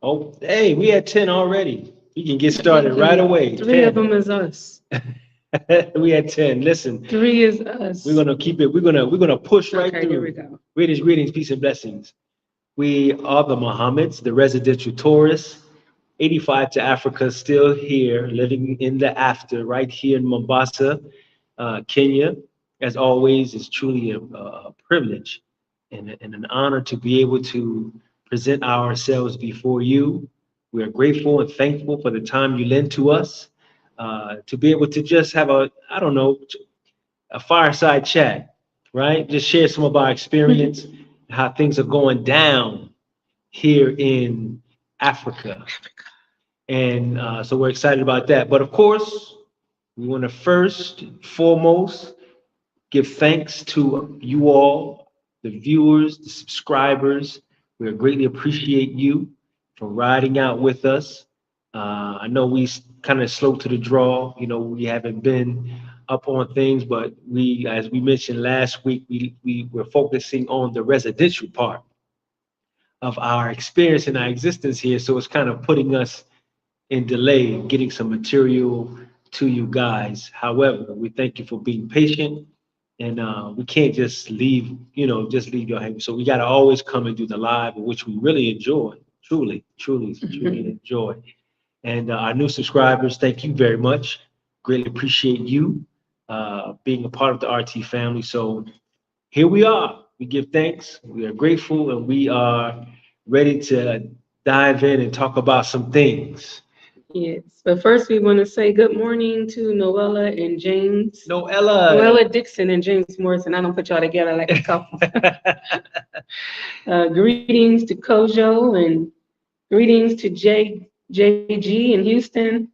Oh, hey, we had 10 already. We can get started right away. Three of them is us. We had 10. Listen, 3 is us. we're gonna keep it. We're gonna push right Okay, through. there we go. Greetings, peace and blessings. We are the Mohammeds, the residential tourists. 85 to Africa, still here, living in the after, right here in Mombasa, Kenya. As always, it's truly a privilege and an honor to be able to present ourselves before you. We are grateful and thankful for the time you lend to us, to be able to just have a fireside chat, right? Just share some of our experience, how things are going down here in Africa. And so we're excited about that. But of course, we want to first and foremost give thanks to you all, the viewers, the subscribers. We greatly appreciate you for riding out with us. I know we kind of slow to the draw. You know, we haven't been up on things, but we, as we mentioned last week, we were focusing on the residential part of our experience and our existence here. So it's kind of putting us in delay getting some material to you guys. However, we thank you for being patient, and we can't just leave, leave your hand. So we got to always come and do the live, which we really enjoy, truly enjoy. And our new subscribers, thank you very much. Greatly appreciate you being a part of the RT family. So here we are. We give thanks. We are grateful, and we are ready to dive in and talk about some things. Yes, but first we want to say good morning to Noella and James. Noella Dixon and James Morrison. I don't put y'all together like a couple. Greetings to Kojo, and greetings to JG in Houston.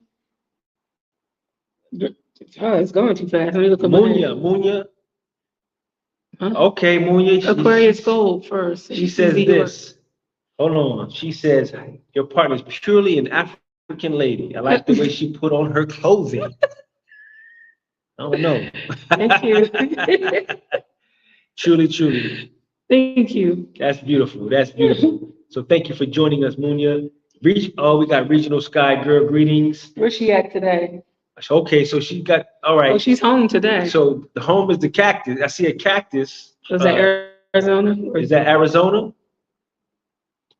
Oh, it's going too fast. Let me look at Munya. Huh? Okay, Munya. Aquarius Gold first. She says this. Hold on. She says, your partner is purely an African lady. I like the way she put on her clothing. I don't know. Thank you. Truly. Thank you. That's beautiful. So thank you for joining us, Munya. We got Regional Sky Girl. Greetings. Where's she at today? Okay, so she got, all right. Oh, she's home today. So the home is the cactus. I see a cactus. Is that Arizona? Is that Arizona?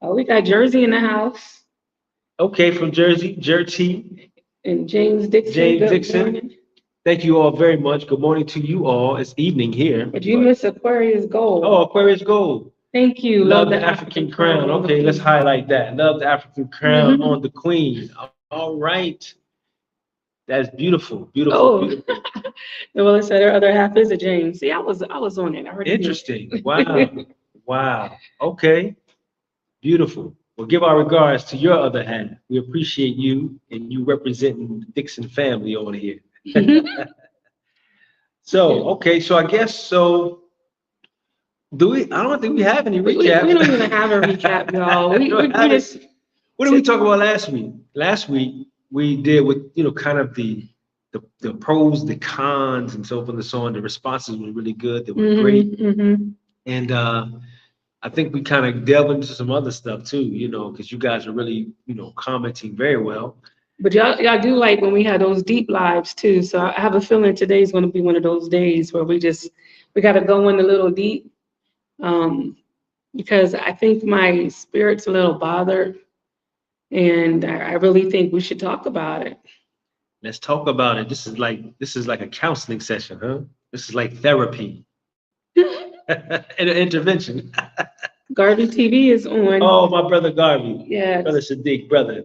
Oh, we got Jersey in the house. Okay, from Jersey. And James Dixon. Morning. Thank you all very much. Good morning to you all. It's evening here. Did you miss Aquarius Gold? Oh, Aquarius Gold. Thank you. Love the African crown. Okay, let's highlight that. Love the African crown on the queen. All right. That's beautiful. Beautiful. Well, I said her other half is a James. See, I was on it. I already Interesting. Wow. Okay. Beautiful. Well, give our regards to your other half. We appreciate you and you representing the Dixon family over here. So I guess do we? I don't think we have any recap. We don't even have a recap, y'all. What did we talk about last week? Last week we did with kind of the pros, the cons, and so forth and so on. The responses were really good. They were great, and I think we kind of delved into some other stuff too. Because you guys are really commenting very well. But y'all do like when we had those deep lives too. So I have a feeling today's going to be one of those days where we got to go in a little deep, because I think my spirit's a little bothered, and I really think we should talk about it. Let's talk about it. This is like a counseling session, huh? This is like therapy and an intervention. Garvey TV is on. Oh, my brother Garvey. Yes. Brother Sadiq, brother.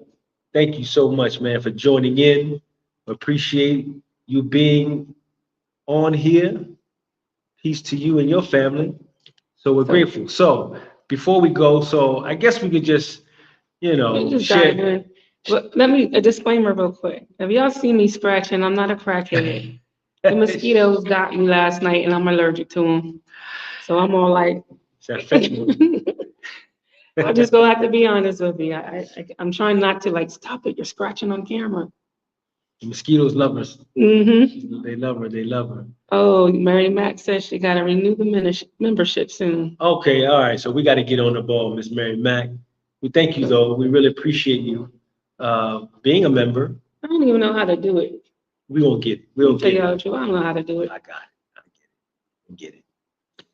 Thank you so much, man, for joining in. Appreciate you being on here. Peace to you and your family. So we're grateful. So before we go, so I guess we could just, share. Well, let me, a disclaimer real quick. If y'all see me scratching, I'm not a crackhead. The mosquitoes got me last night and I'm allergic to them. So I'm all like, I'm just gonna have to be honest with you. I'm trying not to like, stop it, you're scratching on camera. The mosquitoes love us. Mm-hmm. They love her, they love her. Oh, Mary Mack says she gotta renew the membership soon. Okay, all right, so we gotta get on the ball, Miss Mary Mack. We thank you though, we really appreciate you being a member. I don't even know how to do it. We gonna get it, we'll get it. I don't know how to do it. I got it, get it.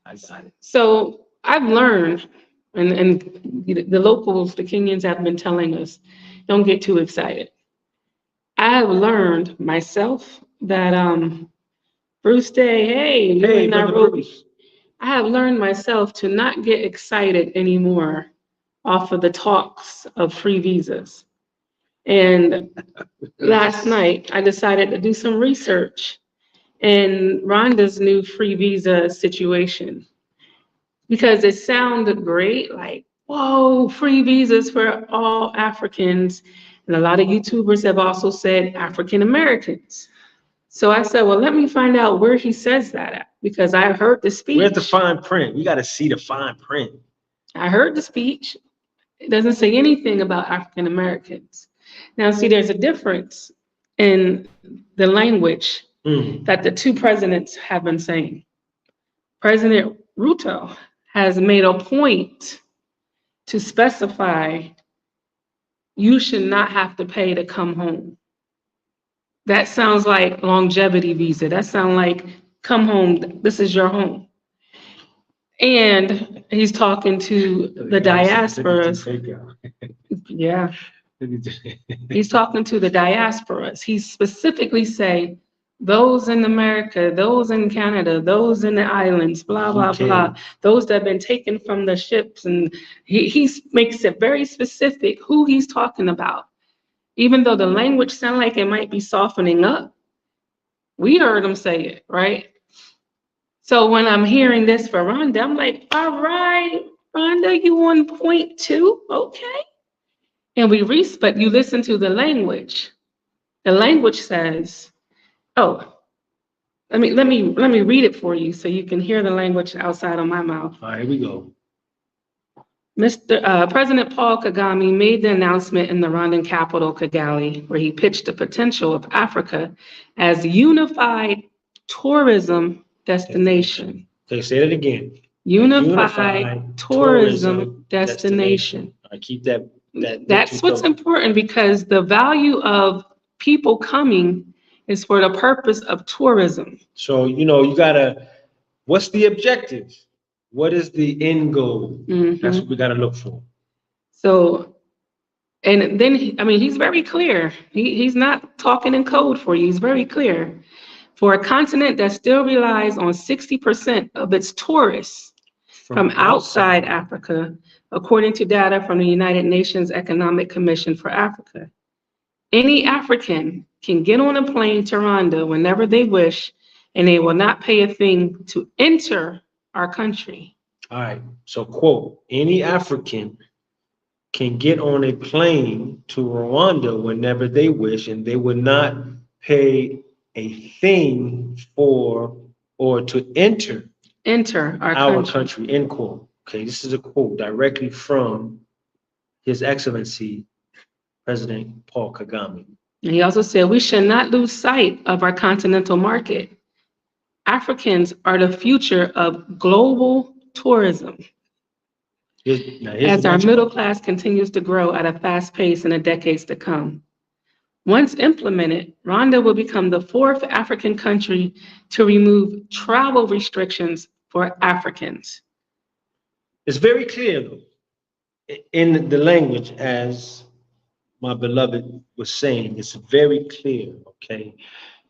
I got it. So I've learned, and the locals, the Kenyans have been telling us, don't get too excited. I have learned myself that Bruce Day, hey, you in Nairobi. I have learned myself to not get excited anymore off of the talks of free visas. And last night I decided to do some research in Rwanda's new free visa situation, because it sounded great, like, whoa, free visas for all Africans. And a lot of YouTubers have also said African Americans. So I said, well, let me find out where he says that at, because I heard the speech. Where's the fine print? We got to see the fine print. I heard the speech. It doesn't say anything about African Americans. Now, see, there's a difference in the language that the two presidents have been saying. President Ruto has made a point to specify you should not have to pay to come home. That sounds like longevity visa. That sounds like come home, this is your home. And he's talking to the diasporas. Yeah. He's talking to the diasporas. He specifically say, those in America, those in Canada, those in the islands, blah, blah, blah, those that have been taken from the ships. And he makes it very specific who he's talking about. Even though the language sounds like it might be softening up, we heard him say it, right? So when I'm hearing this for Rwanda, I'm like, all right, Rwanda, you on point too? Okay. And but you listen to the language. The language says, oh, let me read it for you so you can hear the language outside of my mouth. All right, here we go. President Paul Kagami made the announcement in the Rwandan capital, Kigali, where he pitched the potential of Africa as unified tourism destination. Okay, say that again. Unified tourism destination. I keep that. That's what's important, because the value of people coming is for the purpose of tourism. So, what's the objective? What is the end goal? That's what we got to look for. So, and then, he's very clear. He's not talking in code for you. He's very clear. For a continent that still relies on 60% of its tourists from outside Africa, according to data from the United Nations Economic Commission for Africa, any African can get on a plane to Rwanda whenever they wish, and they will not pay a thing to enter our country. All right. So, quote, any African can get on a plane to Rwanda whenever they wish, and they will not pay a thing for or to enter our country, end quote. Okay, this is a quote directly from His Excellency, President Paul Kagami. And he also said, we should not lose sight of our continental market. Africans are the future of global tourism. As our middle class continues to grow at a fast pace in the decades to come. Once implemented, Rwanda will become the 4th African country to remove travel restrictions for Africans. It's very clear though, in the language, as my beloved was saying, it's very clear, okay?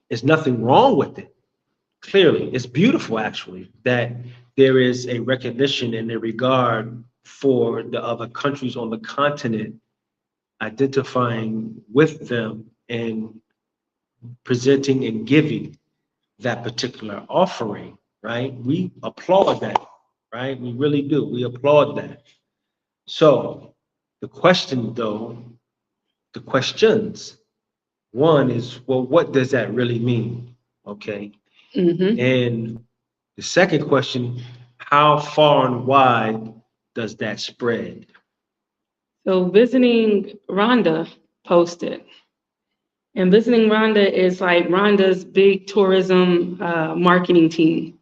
There's nothing wrong with it. Clearly, it's beautiful actually, that there is a recognition and a regard for the other countries on the continent, identifying with them and presenting and giving that particular offering, right? We applaud that, right? We really do. We applaud that. So the question though, the questions, one is, well, what does that really mean? Okay. Mhm. And the second question, how far and wide does that spread? So visiting Rwanda posted. And visiting Rwanda is like Rwanda's big tourism marketing team.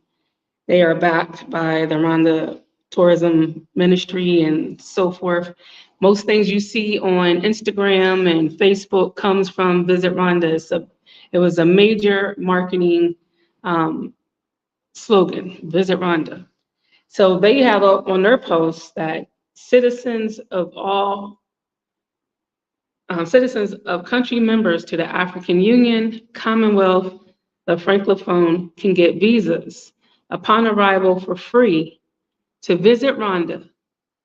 They are backed by the Rwanda Tourism Ministry and so forth. Most things you see on Instagram and Facebook comes from Visit Rwanda. It was a major marketing slogan, Visit Rwanda. So they have on their posts that citizens of country members to the African Union, Commonwealth, the Francophone can get visas upon arrival for free to visit Rwanda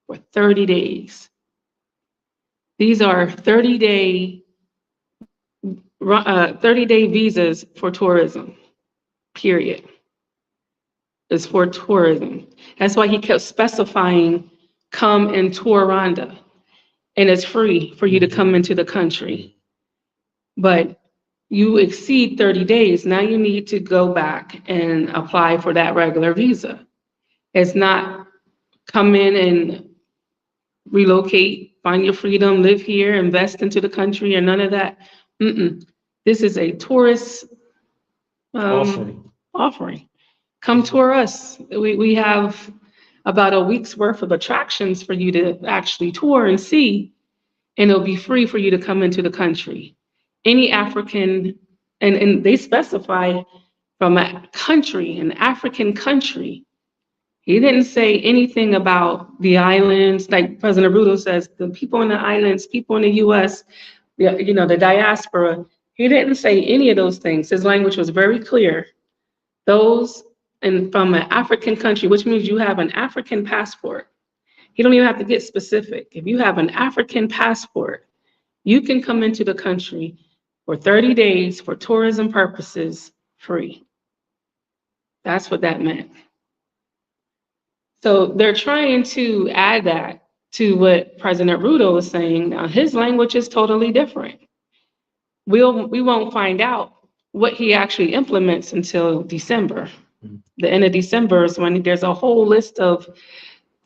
for 30 days. These are 30-day visas for tourism, period. It's for tourism. That's why he kept specifying, come and tour Rwanda. And it's free for you to come into the country. But you exceed 30 days, now you need to go back and apply for that regular visa. It's not come in and relocate, find your freedom, live here, invest into the country, or none of that. This is a tourist offering. Come tour us. We have about a week's worth of attractions for you to actually tour and see, and it'll be free for you to come into the country. Any African, and they specify from a country, an African country. He didn't say anything about the islands, like President Ruto says, the people in the islands, people in the US, the diaspora. He didn't say any of those things. His language was very clear. Those and from an African country, which means you have an African passport. You don't even have to get specific. If you have an African passport, you can come into the country for 30 days for tourism purposes, free. That's what that meant. So they're trying to add that to what President Ruto was saying. Now, his language is totally different. We won't find out what he actually implements until December. The end of December is when there's a whole list of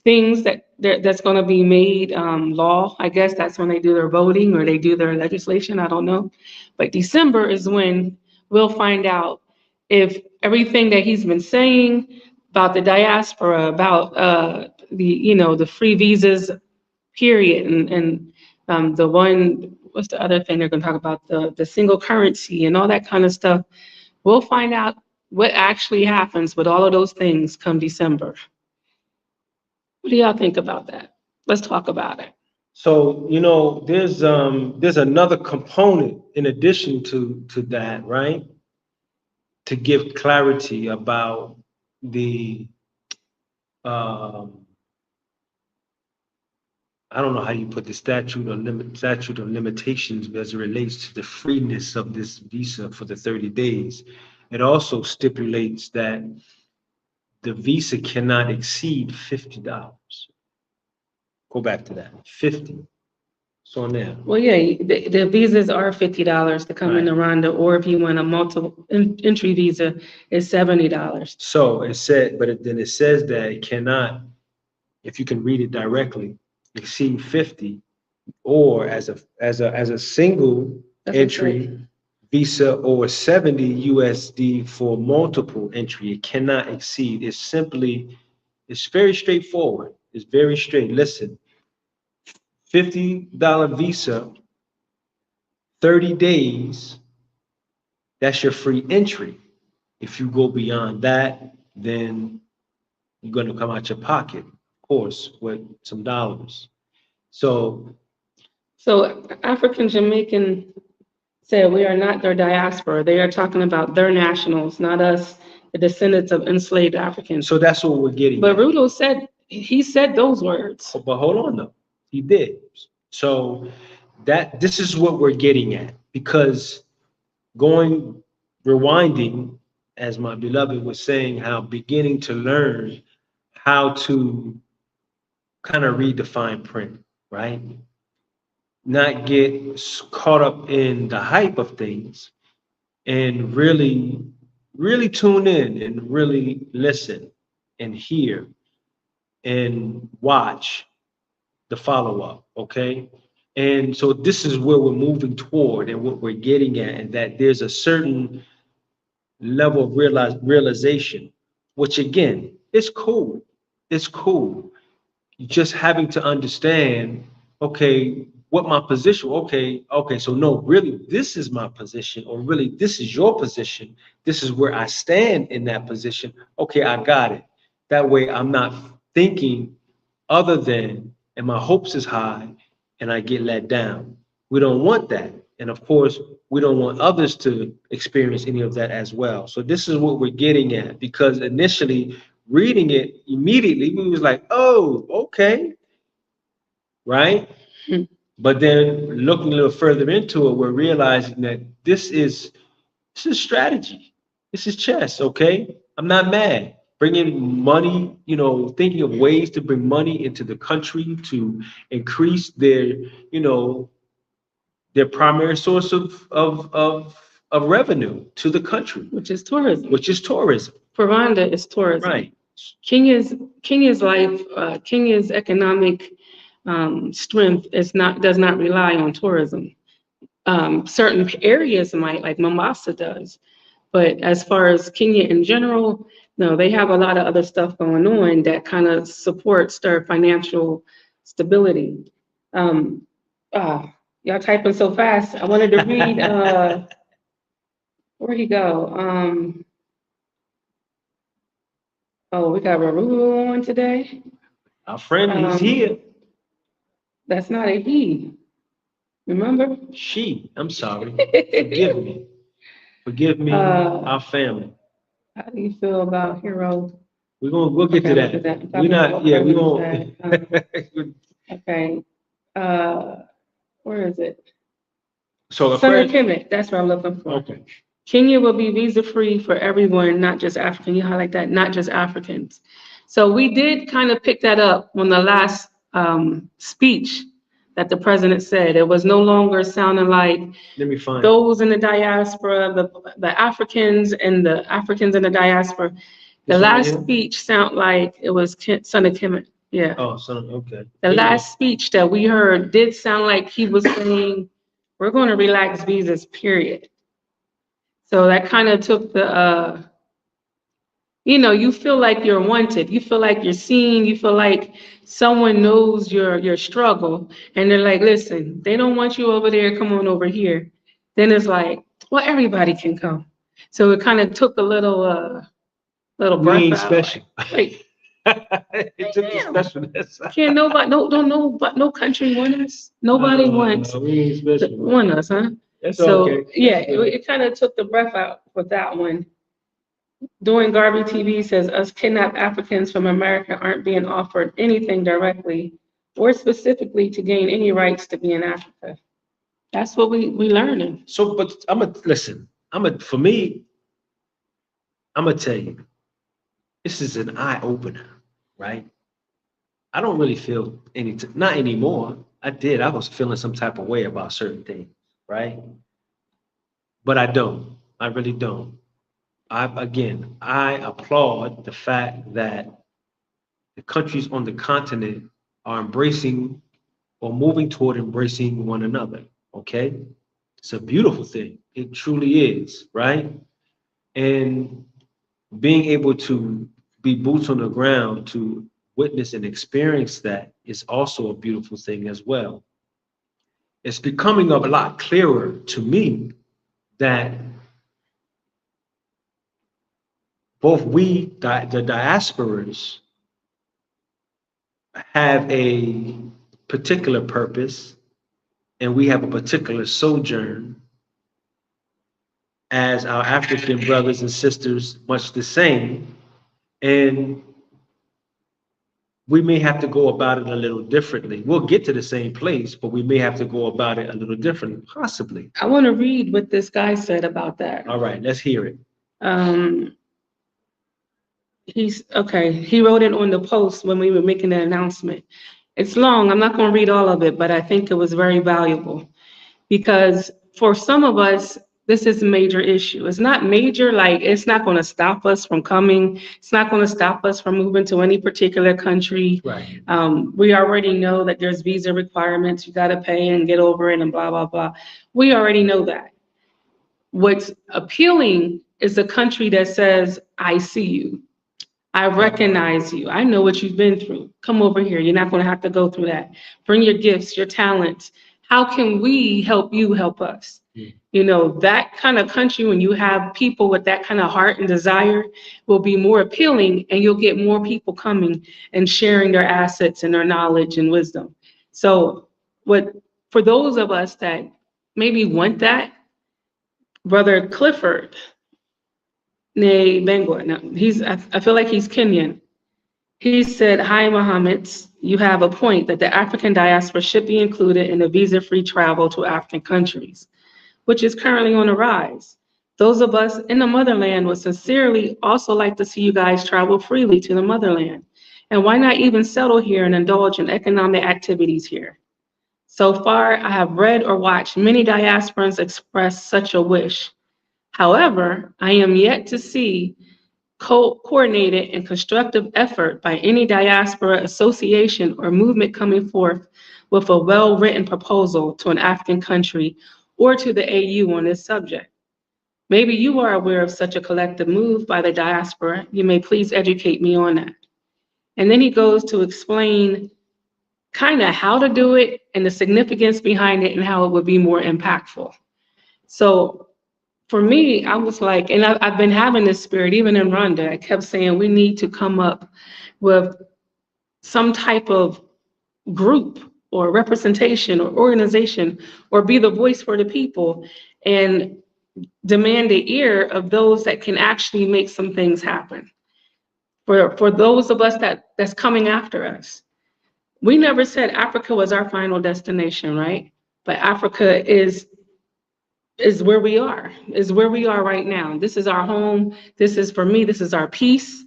things that's going to be made law. I guess that's when they do their voting or they do their legislation. I don't know. But December is when we'll find out if everything that he's been saying about the diaspora, about the free visas, period, and the one, what's the other thing they're going to talk about, the single currency and all that kind of stuff. We'll find out what actually happens with all of those things come December. What do y'all think about that? Let's talk about it. So, there's another component in addition to that, right? To give clarity about the I don't know how you put the statute of limitations as it relates to the freeness of this visa for the 30 days. It also stipulates that the visa cannot exceed $50. Go back to that, 50. So now. Well, yeah, the visas are $50 to come into Rwanda, or if you want a multiple entry visa, it's $70. So it said, but then it says that it cannot, if you can read it directly, exceed 50, or as a single entry visa, or 70 USD for multiple entry. It cannot exceed. It's very straightforward. It's very straight. Listen, $50 visa 30 days, that's your free entry. If you go beyond that, then you're going to come out your pocket, of course, with some dollars. So African Jamaican said we are not their diaspora. They are talking about their nationals, not us, the descendants of enslaved Africans. so that's what we're getting But at. Rudo said, he said those words. But hold on though, he did. So this is what we're getting at, because rewinding, as my beloved was saying, how beginning to learn how to kind of read the fine print, right? Not get caught up in the hype of things, and really, really tune in and really listen and hear and watch the follow-up, okay? And so this is where we're moving toward and what we're getting at, and that there's a certain level of realization, which again, it's cool. It's cool. Just having to understand, okay, what my position, okay, so no, really, this is my position, or really, this is your position. This is where I stand in that position. Okay, I got it. That way I'm not thinking other than, and my hopes is high and I get let down. We don't want that. And of course, we don't want others to experience any of that as well. So this is what we're getting at, because initially reading it immediately, we was like, oh, okay, right? But then looking a little further into it, we're realizing that this is strategy. This is chess, okay? I'm not mad. Bringing money, thinking of ways to bring money into the country to increase their, their primary source of revenue to the country, Which is tourism. For Rwanda is tourism. Right. Kenya's economic strength does not rely on tourism. Certain areas might, like Mombasa does, but as far as Kenya in general, no, they have a lot of other stuff going on that kind of supports their financial stability. Y'all typing so fast. I wanted to read, where'd he go? Oh, we got Rarulo on today. Our friend, he's here. That's not a he. Remember? She, I'm sorry. Forgive me. Forgive me, our family. How do you feel about Hero? We'll get to that. We're not, yeah, we won't. Okay. Where is it? So Son Kemet, that's what I'm looking for. Okay. Kenya will be visa-free for everyone, not just African. You highlight that, not just Africans. So we did kind of pick that up when the last speech that the president said. It was no longer sounding like those in the diaspora, the Africans and the Africans in the diaspora. The last speech sounded like it was Son of Kemet. Yeah. Oh, okay. The last speech that we heard did sound like he was saying, we're going to relax visas, period. So that kind of took the, you feel like you're wanted. You feel like you're seen. You feel like someone knows your struggle. And they're like, listen, they don't want you over there. Come on over here. Then it's like, well, everybody can come. So it kind of took a little breath we ain't out. special. Like, it took the specialness. Can't nobody, no country want us. Nobody wants to want us, huh? That's So, okay. yeah, it kind of took the breath out with that one. Doing Garvey TV says us kidnapped Africans from America aren't being offered anything directly or specifically to gain any rights to be in Africa. That's what we learning. So, but for me, I'm gonna tell you, this is an eye opener, right? I don't really feel not anymore. I was feeling some type of way about certain things, right? But I don't. I really don't. I applaud the fact that the countries on the continent are embracing or moving toward embracing one another, okay? It's a beautiful thing. It truly is, right? And being able to be boots on the ground to witness and experience that is also a beautiful thing as well. it's becoming a lot clearer to me that both we, the diasporas, have a particular purpose and we have a particular sojourn as our African brothers and sisters, much the same. And we may have to go about it a little differently. We'll get to the same place, but we may have to go about it a little differently, possibly. I want to read what this guy said about that. All right, let's hear it. He wrote it on the post when we were making the announcement. It's long, I'm not going to read all of it, but I think it was very valuable because for some of us, this is a major issue. It's not major, like it's not going to stop us from coming. It's not going to stop us from moving to any particular country. Right. We already know that there's visa requirements. You got to pay and get over it and blah, blah, blah. We already know that. What's appealing is a country that says, I see you. I recognize you. I know what you've been through. Come over here. You're not going to have to go through that. Bring your gifts, your talents. How can we help you help us? You know, that kind of country, when you have people with that kind of heart and desire, will be more appealing and you'll get more people coming and sharing their assets and their knowledge and wisdom. So for those of us that maybe want that, Brother Clifford, I feel like he's Kenyan. He said, hi, Mohammed, you have a point that the African diaspora should be included in the visa-free travel to African countries, which is currently on the rise. Those of us in the motherland would sincerely also like to see you guys travel freely to the motherland. And why not even settle here and indulge in economic activities here? So far, I have read or watched many diasporans express such a wish. However, I am yet to see coordinated and constructive effort by any diaspora association or movement coming forth with a well-written proposal to an African country or to the AU on this subject. Maybe you are aware of such a collective move by the diaspora. You may please educate me on that. And then he goes to explain kind of how to do it and the significance behind it and how it would be more impactful. So for me, I was like, and I've been having this spirit, even in Rwanda, I kept saying we need to come up with some type of group or representation or organization or be the voice for the people and demand the ear of those that can actually make some things happen. For those of us that's coming after us. We never said Africa was our final destination, right? But Africa is where we are right now. This is our home. This is, for me, this is our peace.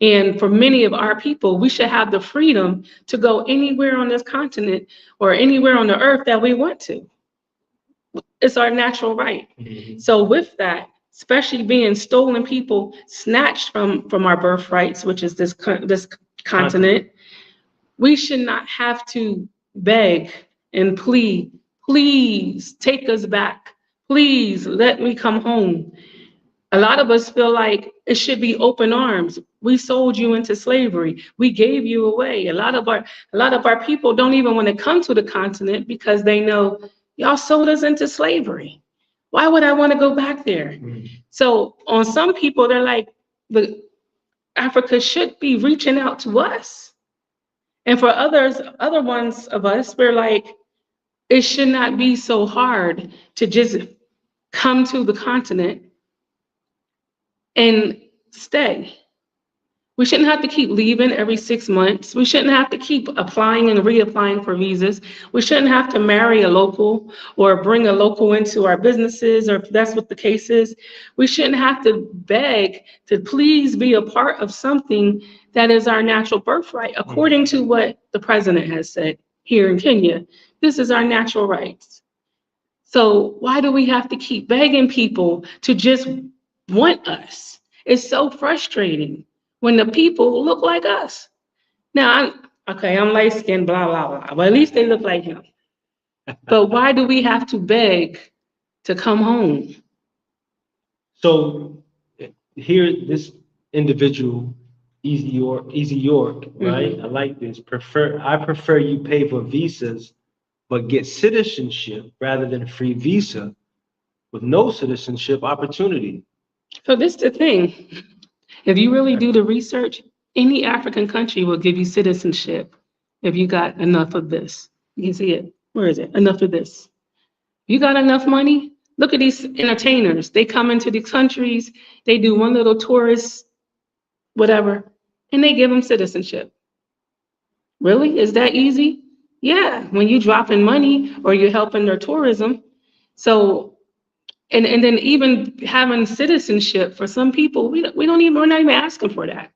And for many of our people, we should have the freedom to go anywhere on this continent or anywhere on the earth that we want to. It's our natural right. Mm-hmm. So with that, especially being stolen people, snatched from our birthrights, which is this continent, we should not have to beg and plead, please take us back. Please let me come home. A lot of us feel like it should be open arms. We sold you into slavery. We gave you away. A lot of our people don't even want to come to the continent because they know y'all sold us into slavery. Why would I want to go back there? Mm-hmm. So on some people, they're like, Africa should be reaching out to us. And for other ones of us, we're like, it should not be so hard to just come to the continent and stay. We shouldn't have to keep leaving every 6 months. We shouldn't have to keep applying and reapplying for visas. We shouldn't have to marry a local or bring a local into our businesses, or if that's what the case is. We shouldn't have to beg to please be a part of something that is our natural birthright, according to what the president has said here in Kenya. This is our natural rights. So why do we have to keep begging people to just want us? It's so frustrating when the people look like us. Now, I'm light-skinned, blah, blah, blah, but at least they look like him. But why do we have to beg to come home? So here, this individual, Easy York, right? Mm-hmm. I like this. I prefer you pay for visas but get citizenship rather than a free visa with no citizenship opportunity. So this is the thing. If you really do the research, any African country will give you citizenship if you got enough of this. You can see it. Where is it? Enough of this. You got enough money? Look at these entertainers. They come into these countries, they do one little tourist, whatever, and they give them citizenship. Really? Is that easy? Yeah, when you dropping money or you're helping their tourism. So, and then even having citizenship for some people, we're not even asking for that.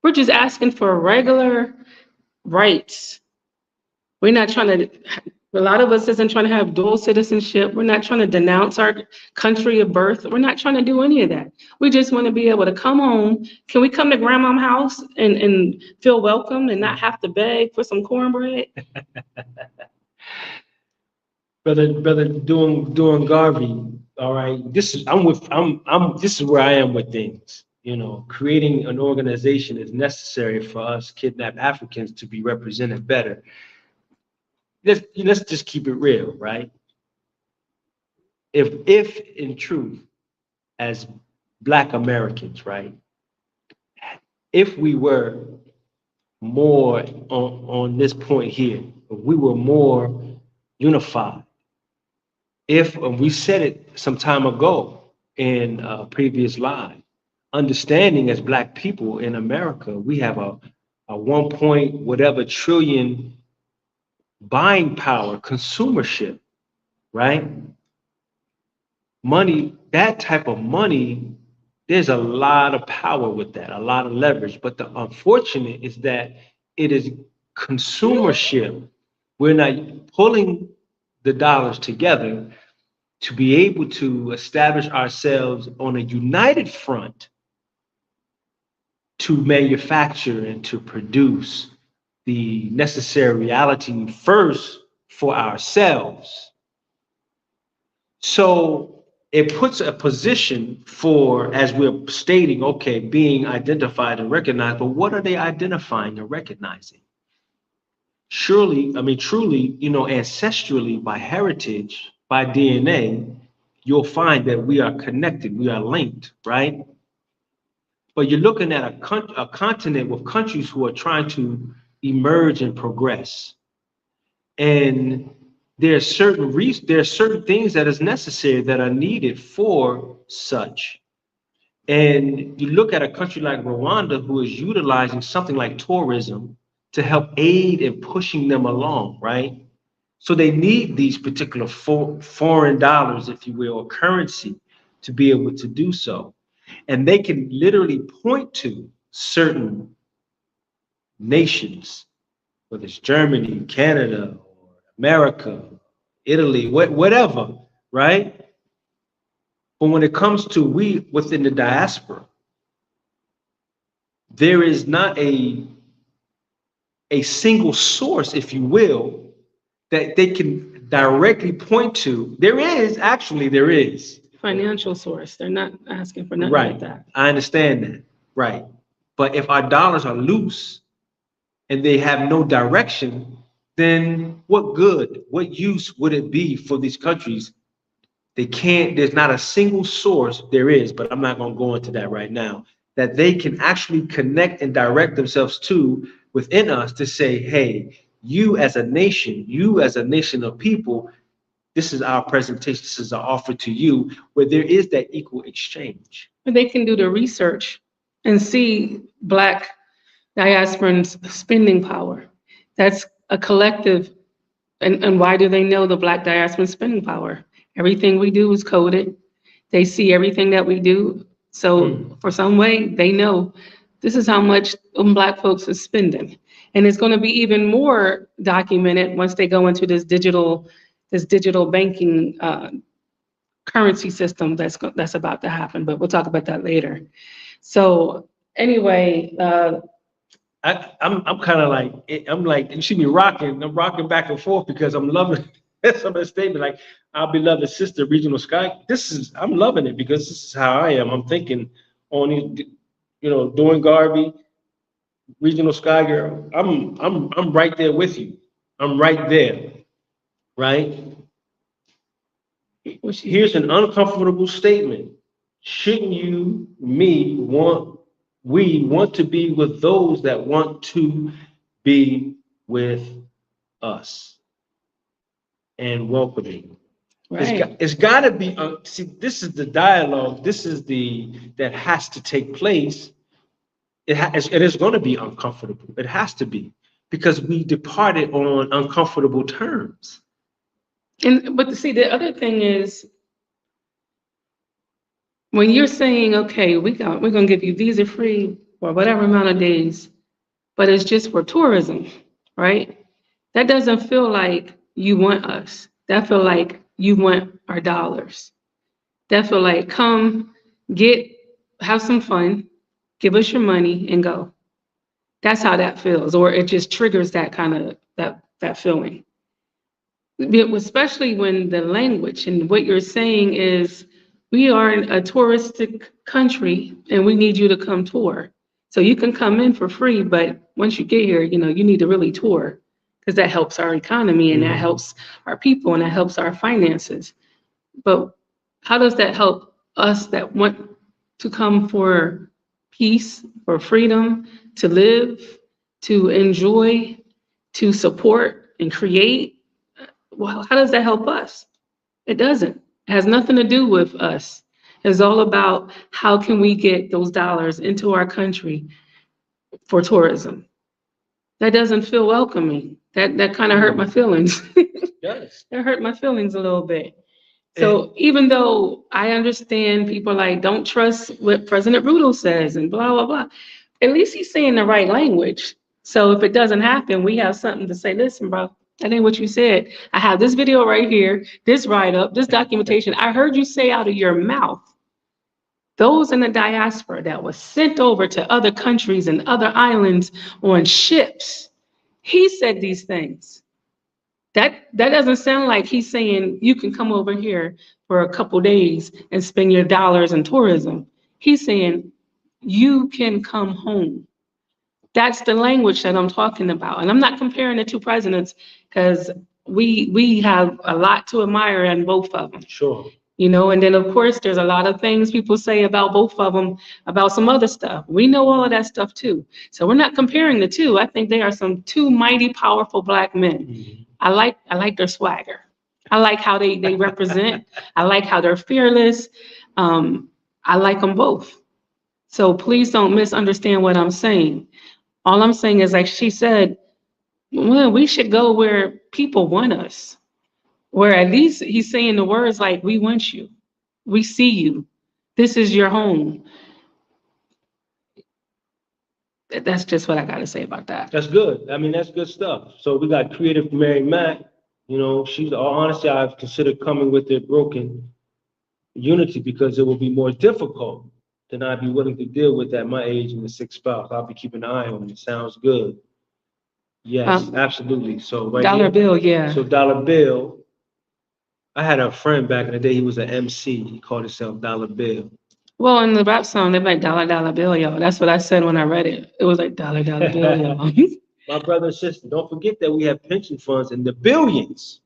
We're just asking for regular rights. We're not trying to, a lot of us isn't trying to have dual citizenship. We're not trying to denounce our country of birth. We're not trying to do any of that. We just want to be able to come home. Can we come to grandma's house and feel welcome and not have to beg for some cornbread? Brother doing Garvey, all right. This is this is where I am with things. You know, creating an organization is necessary for us kidnapped Africans to be represented better. Let's just keep it real, right? If in truth, as Black Americans, right, if we were more on this point here, if we were more unified, if we said it some time ago in a previous live, understanding as Black people in America, we have a 1 point whatever trillion buying power, consumership, right? Money, that type of money, there's a lot of power with that, a lot of leverage. But the unfortunate is that it is consumership. We're not pulling the dollars together to be able to establish ourselves on a united front to manufacture and to produce the necessary reality first for ourselves. So it puts a position for, as we're stating, okay, being identified and recognized, but what are they identifying and recognizing? Surely, I mean, truly, you know, ancestrally, by heritage, by DNA, you'll find that we are connected, we are linked, right? But you're looking at a continent with countries who are trying to emerge and progress. And there are certain things that is necessary that are needed for such. And you look at a country like Rwanda, who is utilizing something like tourism to help aid in pushing them along, right? So they need these particular foreign dollars, if you will, or currency to be able to do so. And they can literally point to certain nations, whether it's Germany, Canada, or America, Italy, whatever, right? But when it comes to we within the diaspora, there is not a single source, if you will, that they can directly point to. There is. Financial source. They're not asking for nothing Right. like that. I understand that. Right. But if our dollars are loose and they have no direction, then what good, what use would it be for these countries? They can't, there's not a single source, there is, but I'm not going to go into that right now, that they can actually connect and direct themselves to within us to say, hey, you as a nation of people, this is our presentation, this is our offer to you, where there is that equal exchange. But they can do the research and see Black diasporans spending power. That's a collective. And why do they know the Black diasporan spending power? Everything we do is coded. They see everything that we do. So for some way, they know this is how much Black folks are spending. And it's going to be even more documented once they go into this digital banking currency system that's about to happen. But we'll talk about that later. So anyway, I'm kind of like, you see me rocking, I'm rocking back and forth because I'm loving some of the statement, like our beloved sister, Regional Sky. I'm loving it because this is how I am. I'm thinking on, you know, doing Garvey, Regional Sky Girl. I'm right there with you. I'm right there. right? Here's an uncomfortable statement. Shouldn't we want to be with those that want to be with us and welcoming. Right. It's got to be, see, this is the dialogue, that has to take place. It is going to be uncomfortable. It has to be, because we departed on uncomfortable terms. But see, the other thing is, when you're saying, okay, we're gonna give you visa free for whatever amount of days, but it's just for tourism, right? That doesn't feel like you want us. That feel like you want our dollars. That feel like, come, have some fun, give us your money and go. That's how that feels, or it just triggers that kind of, that feeling. Especially when the language and what you're saying is, we are a touristic country and we need you to come tour. So you can come in for free, but once you get here, you need to really tour, because that helps our economy and that helps our people and that helps our finances. But how does that help us that want to come for peace, for freedom, to live, to enjoy, to support and create? Well, how does that help us? It doesn't. It has nothing to do with us. It's all about how can we get those dollars into our country for tourism. That doesn't feel welcoming. That kind of hurt my feelings. Yes. That hurt my feelings a little bit. So even though I understand people like, don't trust what President Ruto says and blah, blah, blah, at least he's saying the right language. So if it doesn't happen, we have something to say, listen, bro, that ain't what you said. I have this video right here, this write-up, this documentation. I heard you say out of your mouth, those in the diaspora that was sent over to other countries and other islands on ships, he said these things. That doesn't sound like he's saying you can come over here for a couple days and spend your dollars in tourism. He's saying you can come home. That's the language that I'm talking about. And I'm not comparing the two presidents, because we have a lot to admire in both of them. Sure. And then of course, there's a lot of things people say about both of them, about some other stuff. We know all of that stuff too. So we're not comparing the two. I think they are two mighty, powerful Black men. Mm-hmm. I like their swagger. I like how they represent. I like how they're fearless. I like them both. So please don't misunderstand what I'm saying. All I'm saying is, like she said, well, we should go where people want us. Where at least he's saying the words like, we want you. We see you. This is your home. That's just what I got to say about that. That's good. I mean, that's good stuff. So we got creative Mary Mack. She's, honestly, I've considered coming with their broken unity, because it will be more difficult than I'd be willing to deal with at my age in the sixth spouse. I'll be keeping an eye on it. Sounds good. Yes, absolutely. So right Dollar here, Bill, yeah. So Dollar Bill. I had a friend back in the day. He was an MC. He called himself Dollar Bill. Well, in the rap song, they're like dollar bill, y'all. That's what I said when I read it. It was like dollar bill, y'all. My brother and sister, don't forget that we have pension funds in the billions.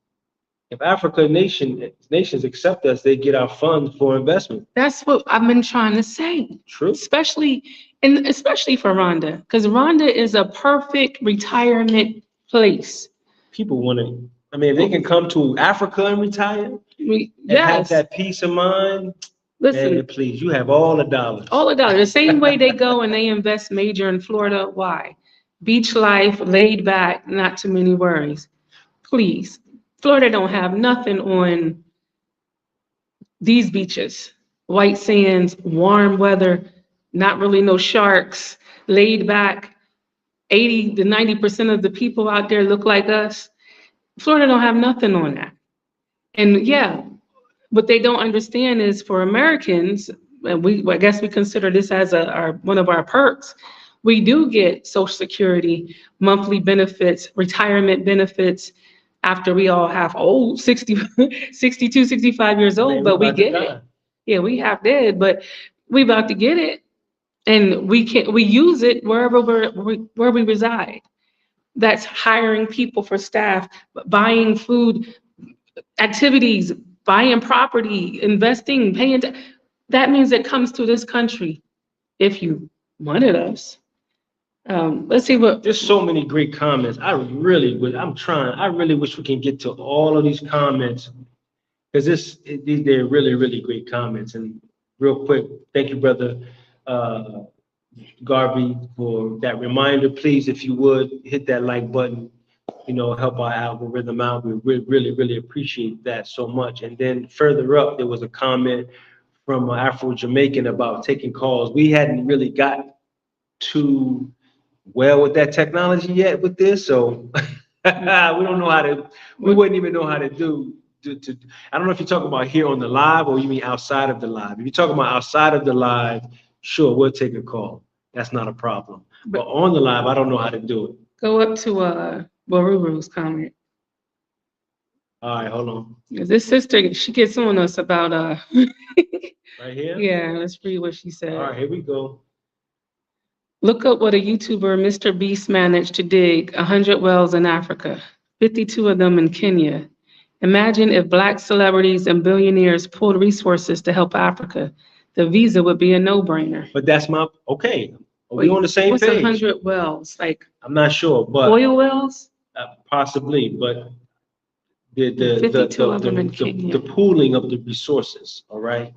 If Africa nations accept us, they get our funds for investment. That's what I've been trying to say. True. Especially for Rwanda, because Rwanda is a perfect retirement place. People want to. I mean, if they can come to Africa and retire, have that peace of mind. Listen, man, please, you have all the dollars. All the dollars. The same way they go and they invest major in Florida. Why? Beach life, laid back, not too many worries. Please, Florida don't have nothing on these beaches. White sands, warm weather, not really no sharks, laid back. 80 to 90% of the people out there look like us. Florida don't have nothing on that. And yeah, what they don't understand is, for Americans, and I guess we consider this as one of our perks, we do get Social Security, monthly benefits, retirement benefits after we all have 62, 65 years old, but we get it. Yeah, we have that, but we about to get it. And we use it where we reside. That's hiring people for staff, buying food, activities, buying property, investing, paying. That means it comes to this country if you wanted us. Let's see what. There's so many great comments. I really wish we can get to all of these comments because they're really, really great comments. And real quick, thank you, brother Garvey, for that reminder. Please, if you would, hit that like button, help our algorithm out. We really, really appreciate that so much. And then further up, there was a comment from Afro-Jamaican about taking calls. We hadn't really got too well with that technology yet with this, so we don't know how to, we wouldn't even know how to do I don't know if you're talking about here on the live or you mean outside of the live. If you're talking about outside of the live, sure, we'll take a call. That's not a problem. But on the live, I don't know how to do it. Go up to Waruru's comment. All right, hold on. This sister, she gets on us about right here? Yeah, let's read what she said. All right, here we go. Look up what a YouTuber, Mr. Beast, managed to dig 100 wells in Africa, 52 of them in Kenya. Imagine if Black celebrities and billionaires pulled resources to help Africa. The visa would be a no-brainer. But that's okay. Are we on the same page? What's 100 wells? Like, I'm not sure, but oil wells? Possibly, but the pooling of the resources, all right?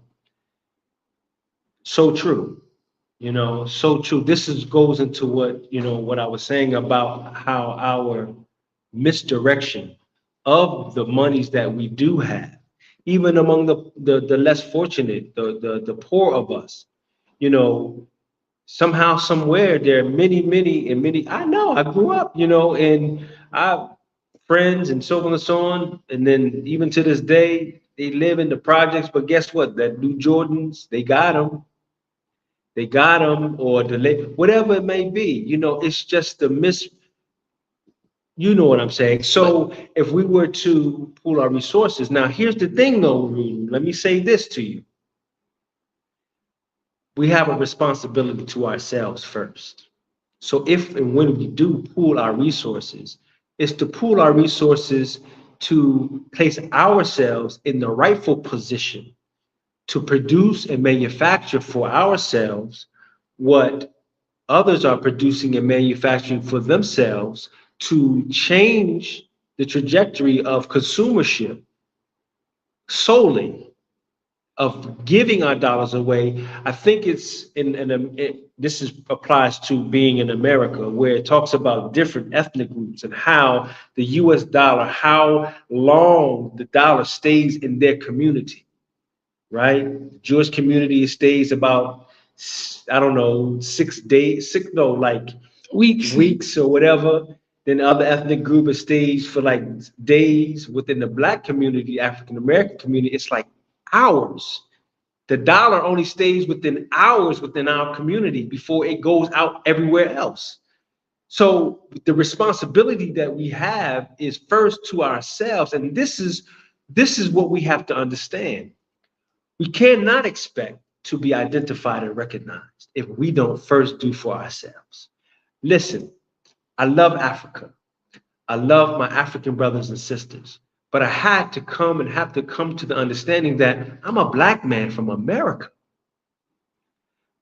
So true. So true. This goes into what I was saying about how our misdirection of the monies that we do have, even among the less fortunate, the poor of us, somehow, somewhere, there are many. I know, I grew up, and I have friends and so on and so on. And then even to this day, they live in the projects, but guess what? That new Jordans, they got them. They got them, or whatever it may be. It's just you know what I'm saying. So if we were to pool our resources, now here's the thing though, Rudy, let me say this to you. We have a responsibility to ourselves first. So if and when we do pool our resources, it's to pool our resources to place ourselves in the rightful position to produce and manufacture for ourselves what others are producing and manufacturing for themselves, to change the trajectory of consumership solely, of giving our dollars away. I think it's applies to being in America, where it talks about different ethnic groups and how the US dollar, how long the dollar stays in their community. Right? The Jewish community stays about, I don't know, 6 days, weeks or whatever. Then the other ethnic group, it stays for like days. Within the Black community, African American community, it's like hours. The dollar only stays within hours within our community before it goes out everywhere else. So the responsibility that we have is first to ourselves. And this is what we have to understand. We cannot expect to be identified and recognized if we don't first do for ourselves. Listen, I love Africa. I love my African brothers and sisters, but I have to come to the understanding that I'm a Black man from America.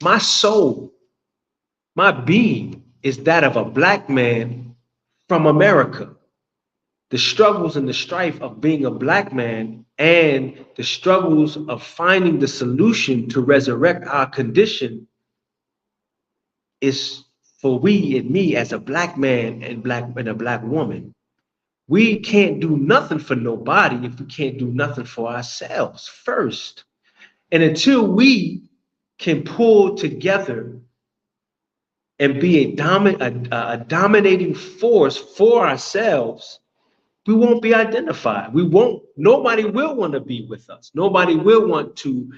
My soul, my being is that of a Black man from America. The struggles and the strife of being a Black man and the struggles of finding the solution to resurrect our condition is for we and me as a Black man and a Black woman. We can't do nothing for nobody if we can't do nothing for ourselves first. And until we can pull together and be a dominating force for ourselves, we won't be identified. Nobody will want to be with us. Nobody will want to,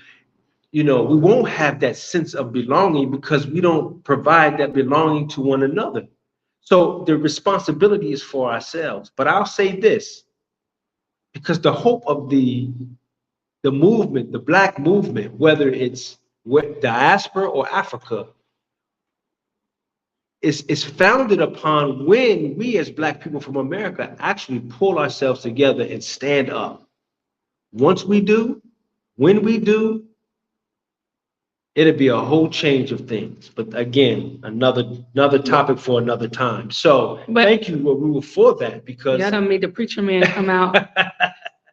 we won't have that sense of belonging because we don't provide that belonging to one another. So the responsibility is for ourselves. But I'll say this, because the hope of the movement, the Black movement, whether it's diaspora or Africa, is founded upon when we as Black people from America actually pull ourselves together and stand up once we do, when we do, it'll be a whole change of things. But again, another topic for another time. So thank you, Ruru, for that, because I don't made the preacher man come out.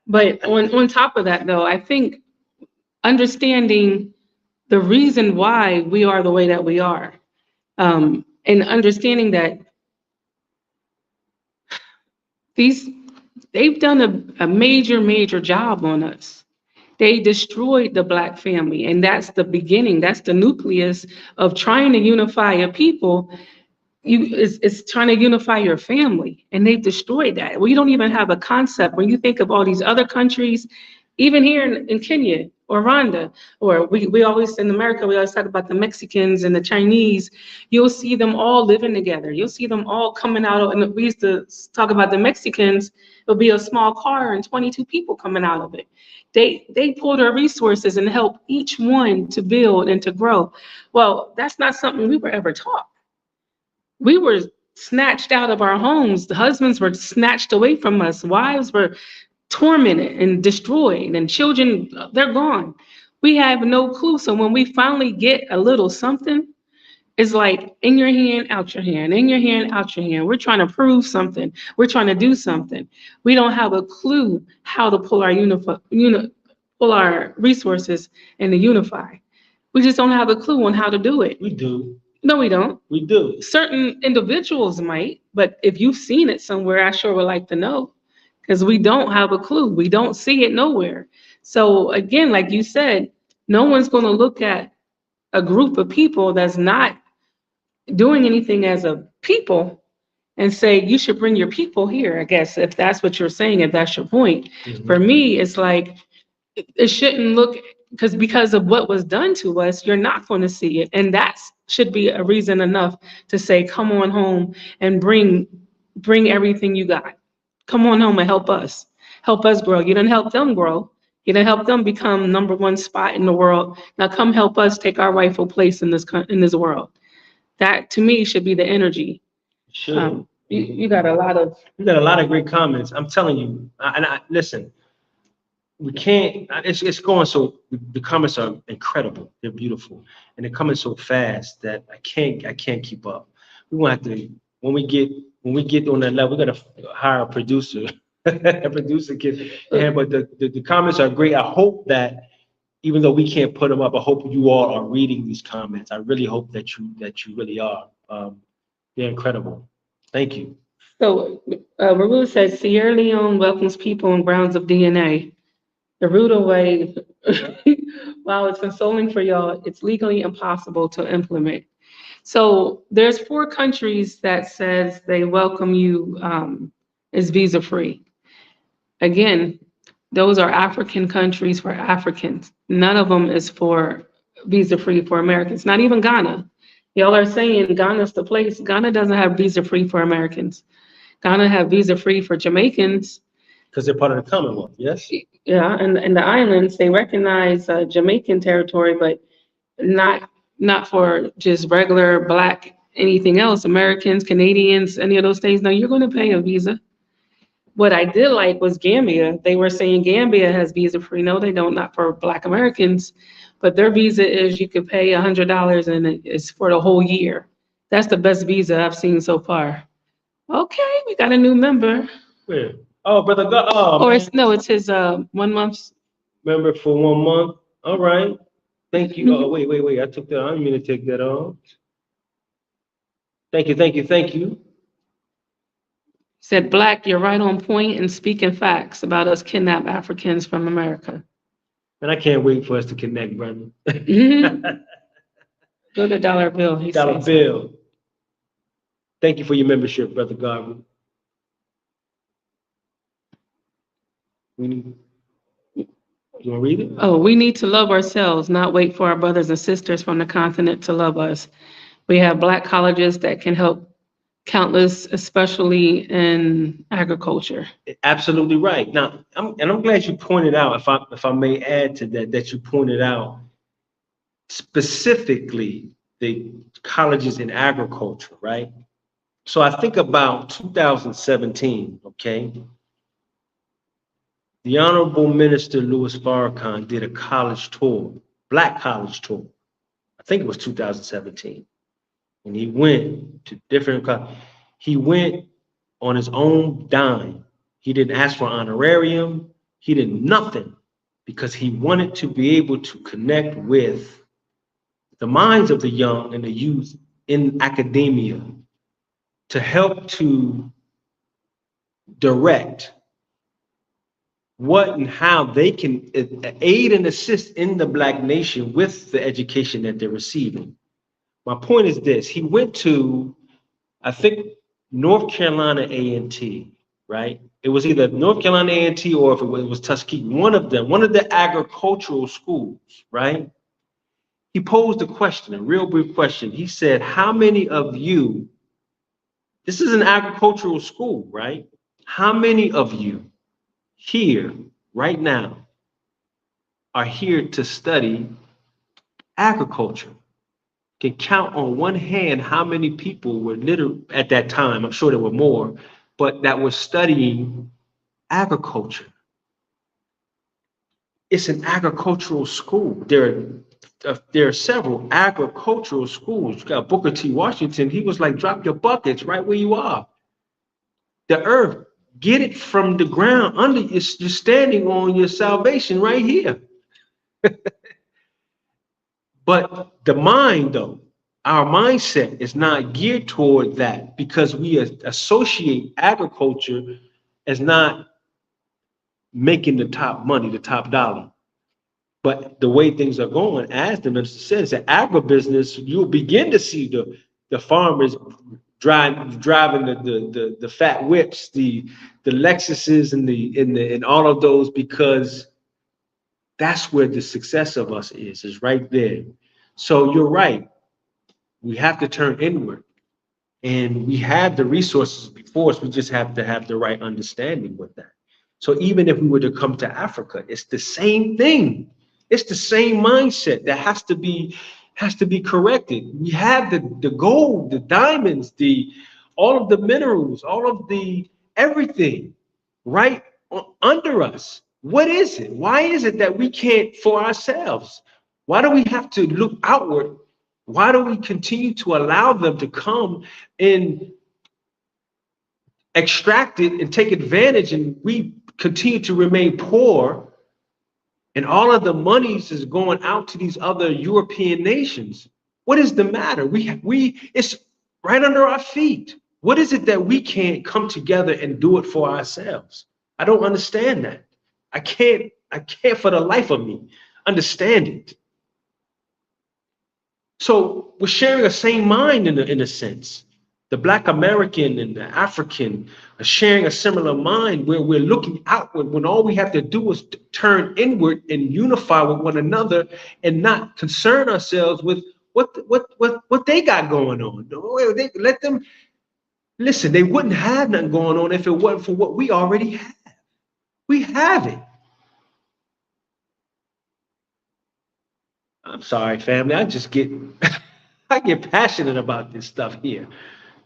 But on top of that, though, I think understanding the reason why we are the way that we are, and understanding that they've done a major job on us. They destroyed the Black family, and that's the beginning. That's the nucleus of trying to unify a people. It's trying to unify your family, and they've destroyed that. We don't even have a concept. When you think of all these other countries, even here in Kenya or Rwanda, or we always, in America, we always talk about the Mexicans and the Chinese. You'll see them all living together. You'll see them all coming out. And we used to talk about the Mexicans. It'll be a small car and 22 people coming out of it. They pull their resources and help each one to build and to grow. Well, that's not something we were ever taught. We were snatched out of our homes. The husbands were snatched away from us. Wives were tormented and destroyed, and children, they're gone. We have no clue. So when we finally get a little something, it's like in your hand, out your hand, in your hand, out your hand. We're trying to prove something. We're trying to do something. We don't have a clue how to pull our resources and to unify. We just don't have a clue on how to do it. we do. No, we don't. We do. Certain individuals might, but if you've seen it somewhere, I sure would like to know, because we don't have a clue. We don't see it nowhere. So again, like you said, no one's going to look at a group of people that's not doing anything as a people and say, you should bring your people here, I guess, if that's what you're saying, if that's your point. Mhm. For me, it's like, it shouldn't look, because of what was done to us, you're not going to see it. And that should be a reason enough to say, come on home and bring everything you got. Come on home and help us grow. You didn't help them grow. You didn't help them become #1 spot in the world. Now come help us take our rightful place in this world. That to me should be the energy. Sure. You got a lot of great comments. I'm telling you, listen, we can't, it's going so, the comments are incredible. They're beautiful. And they're coming so fast that I can't keep up. We want to have to, when we get on that level, we got to hire a producer. A producer can, but the comments are great. I hope that even though we can't put them up, I hope you all are reading these comments. I really hope that you really are. They're incredible. Thank you. So Raul says Sierra Leone welcomes people on grounds of DNA. The Ruda way, while it's consoling for y'all, it's legally impossible to implement. So there's 4 countries that says they welcome you as visa free. Again, those are African countries for Africans. None of them is for visa free for Americans, not even Ghana. Y'all are saying Ghana's the place. Ghana doesn't have visa free for Americans. Ghana have visa free for Jamaicans. Because they're part of the Commonwealth, yes? Yeah, and the islands, they recognize Jamaican territory, but not for just regular Black anything else, Americans, Canadians, any of those things. No, you're going to pay a visa. What I did like was Gambia. They were saying Gambia has visa free. No, they don't, not for Black Americans, but their visa is you could pay $100 and it's for the whole year. That's the best visa I've seen so far. Okay, we got a new member. Where? Oh, brother, It's his 1 month. Member for 1 month. All right. Thank you. Oh, wait. I took that. I didn't mean to take that off. Thank you. Said, Black, you're right on point and speaking facts about us kidnapped Africans from America. And I can't wait for us to connect, brother. Go to Dollar Bill. Dollar Bill. Thank you for your membership, Brother Garvey. You want to read it? Oh, we need to love ourselves, not wait for our brothers and sisters from the continent to love us. We have Black colleges that can help countless, especially in agriculture. Absolutely right. Now, I'm glad you pointed out, if I may add to that you pointed out specifically the colleges in agriculture, right? So I think about 2017, okay? The Honorable Minister Louis Farrakhan did a college tour, black college tour. I think it was 2017. And he went to different, he went on his own dime. He didn't ask for honorarium. He did nothing because he wanted to be able to connect with the minds of the young and the youth in academia to help to direct what and how they can aid and assist in the Black nation with the education that they're receiving. My point is this: he went to, I think, North Carolina A&T, right? It was either North Carolina A&T or if it was Tuskegee, one of them, one of the agricultural schools, right? He posed a question, a real brief question. He said, how many of you, this is an agricultural school, right? How many of you here right now are here to study agriculture? Can count on one hand how many people were literally at that time, I'm sure there were more, but that were studying agriculture. It's an agricultural school. There are several agricultural schools. You got Booker T. Washington. He was like, drop your buckets right where you are. The earth, get it from the ground under you. You're standing on your salvation right here. But the mind, though, our mindset is not geared toward that because we associate agriculture as not making the top money, the top dollar. But the way things are going, as the minister says, the agribusiness, you'll begin to see the farmers driving the fat whips, the Lexuses and all of those, because that's where the success of us is right there. So you're right. We have to turn inward, and we have the resources before us. We just have to have the right understanding with that. So even if we were to come to Africa, it's the same thing. It's the same mindset that has to be corrected. We have the gold, the diamonds, all of the minerals, all of the everything right under us. What is it? Why is it that we can't for ourselves? Why do we have to look outward? Why do we continue to allow them to come and extract it and take advantage, and we continue to remain poor, and all of the monies is going out to these other European nations? What is the matter? It's right under our feet. What is it that we can't come together and do it for ourselves? I don't understand that. I can't for the life of me understand it. So we're sharing the same mind in a sense. The Black American and the African are sharing a similar mind where we're looking outward when all we have to do is turn inward and unify with one another and not concern ourselves with what they got going on. Let them listen. They wouldn't have nothing going on if it wasn't for what we already have. We have it. I'm sorry, family. I get passionate about this stuff here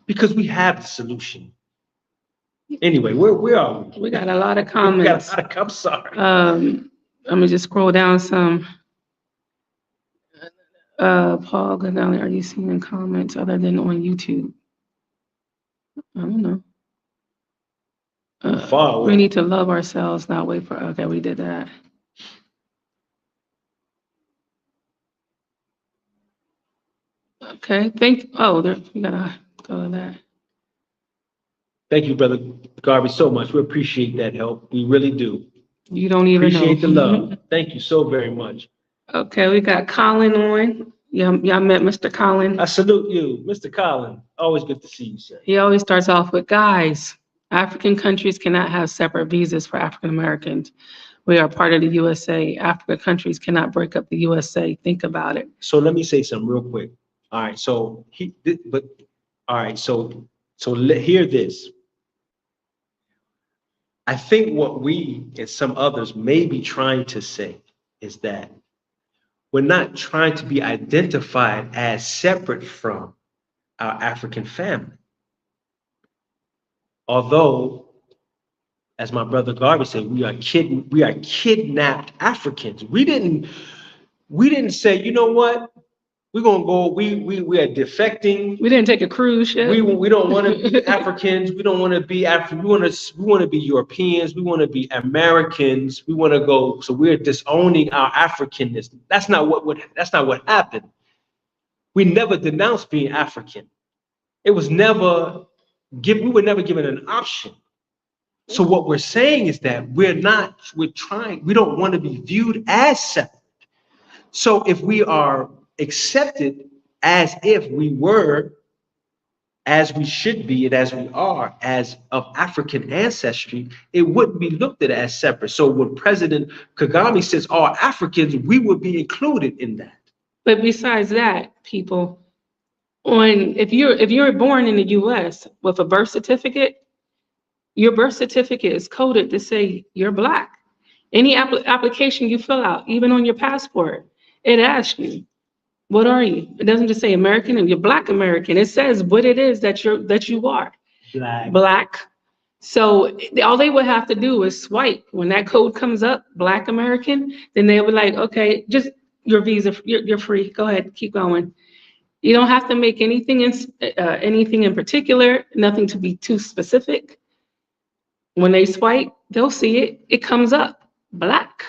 because we have the solution. Anyway, where are we? We got a lot of comments. I'm sorry. Let me just scroll down some. Paul Kagami, are you seeing comments other than on YouTube? I don't know. We need to love ourselves, not wait for. Okay, we did that. Okay, we gotta go to that. Thank you, Brother Garvey, so much. We appreciate that help. We really do. You don't even appreciate the love. Thank you so very much. Okay, we got Colin on. Y'all met Mr. Colin. I salute you, Mr. Colin. Always good to see you, sir. He always starts off with, guys, African countries cannot have separate visas for African Americans. We are part of the USA. African countries cannot break up the USA. Think about it. So let me say something real quick. All right, so hear this. I think what we and some others may be trying to say is that we're not trying to be identified as separate from our African family. Although as my brother Garvey said, we are kidnapped Africans. We didn't say, you know what? We're gonna go. We are defecting. We didn't take a cruise ship. We don't want to be Africans. We don't want to be African. We want to be Europeans. We want to be Americans. We want to go. So we're disowning our Africanness. That's not what happened. We never denounced being African. It was never we were never given an option. So what we're saying is that we don't want to be viewed as separate. So if we are accepted as if we were, as we should be, and as we are, as of African ancestry, it wouldn't be looked at as separate. So when President Kagami says all Africans, we would be included in that. But besides that, people, if you're born in the US with a birth certificate, your birth certificate is coded to say you're Black. Any application you fill out, even on your passport, it asks you, what are you? It doesn't just say American and you're Black American. It says what it is that you are. Black. So all they would have to do is swipe. When that code comes up, Black American, then they'll be like, okay, just your visa, you're free. Go ahead, keep going. You don't have to make anything in particular, nothing to be too specific. When they swipe, they'll see it. It comes up, Black.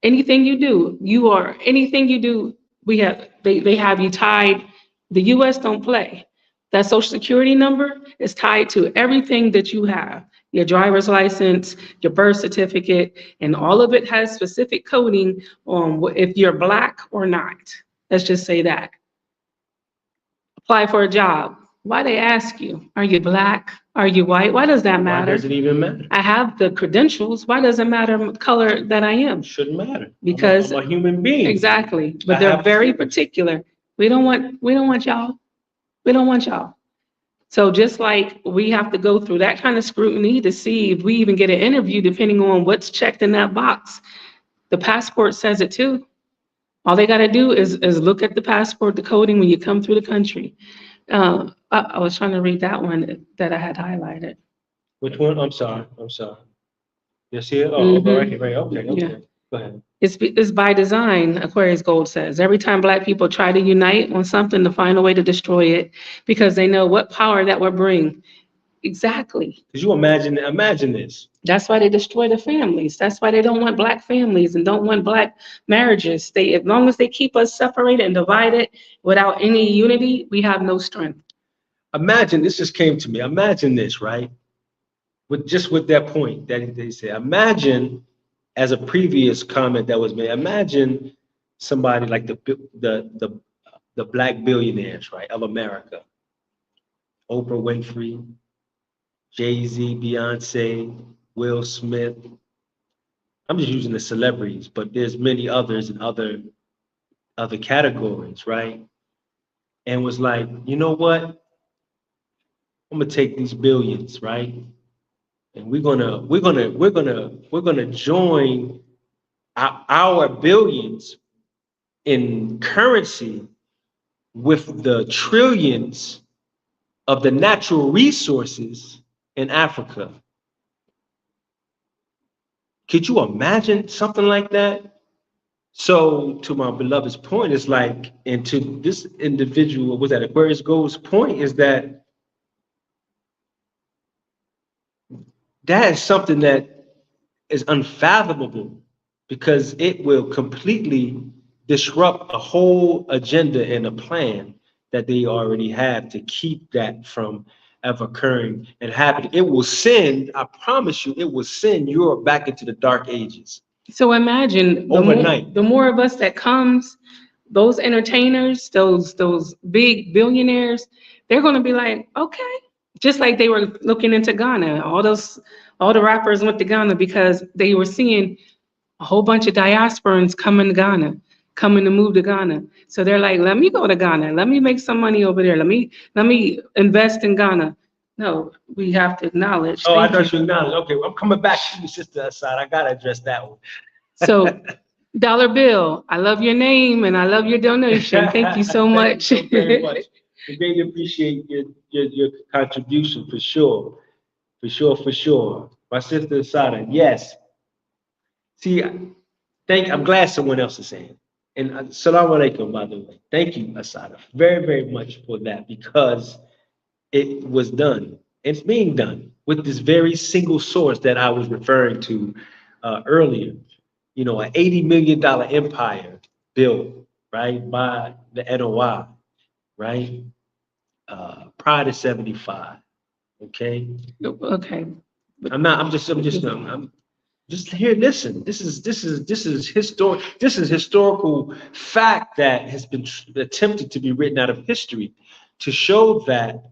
Anything you do, anything you do, they have you tied. The US don't play. That social security number is tied to everything that you have. Your driver's license, your birth certificate, and all of it has specific coding on if you're Black or not. Let's just say that. Apply for a job. Why they ask you, are you Black? Are you white? Why does that matter? Why does it even matter? I have the credentials. Why does it matter what color that I am? Shouldn't matter. Because I'm a human being. Exactly. But they're very particular. We don't want y'all. We don't want y'all. So just like we have to go through that kind of scrutiny to see if we even get an interview, depending on what's checked in that box, the passport says it too. All they got to do is look at the passport, the coding when you come through the country. I was trying to read that one that I had highlighted. Which one? I'm sorry. You see it? Oh, right here. Okay. Yeah. Go ahead. It's by design, Aquarius Gold says. Every time Black people try to unite on something to find a way to destroy it, because they know what power that will bring. Exactly. Could you imagine this? That's why they destroy the families. That's why they don't want Black families and don't want Black marriages. As long as they keep us separated and divided without any unity, we have no strength. Imagine, this just came to me. Imagine this, right? With that point that they say, imagine, as a previous comment that was made, imagine somebody like the Black billionaires, right, of America. Oprah Winfrey, Jay-Z, Beyonce, Will Smith. I'm just using the celebrities, but there's many others in other categories, right? And was like, you know what? I'm gonna take these billions, right? And we're gonna join our billions in currency with the trillions of the natural resources in Africa. Could you imagine something like that? So to my beloved's point, it's like, and to this individual, was that Aquarius Gold's point, is that is something that is unfathomable, because it will completely disrupt a whole agenda and a plan that they already have to keep that from ever occurring and happening. It will send, I promise you, it will send Europe back into the dark ages. So imagine overnight. The more of us that comes, those entertainers, those big billionaires, they're going to be like, okay, just like they were looking into Ghana. All the rappers went to Ghana because they were seeing a whole bunch of diasporans coming to move to Ghana. So they're like, let me go to Ghana. Let me make some money over there. Let me invest in Ghana. No, we have to acknowledge. Oh, I thought you acknowledged. Okay, well, I'm coming back to you, Sister Assad. I gotta address that one. So, Dollar Bill, I love your name and I love your donation. Thank you so much. Thank you so very much. We greatly appreciate your contribution, for sure. My sister Asada, yes. See, I'm glad someone else is saying. And salam alaikum, by the way. Thank you, Asada, very, very much for that, because it was done. It's being done with this very single source that I was referring to earlier. You know, an $80 million empire built, right, by the NOI, right, prior to 75. Okay. Okay. I'm just here. Listen, this is historical fact that has been attempted to be written out of history to show that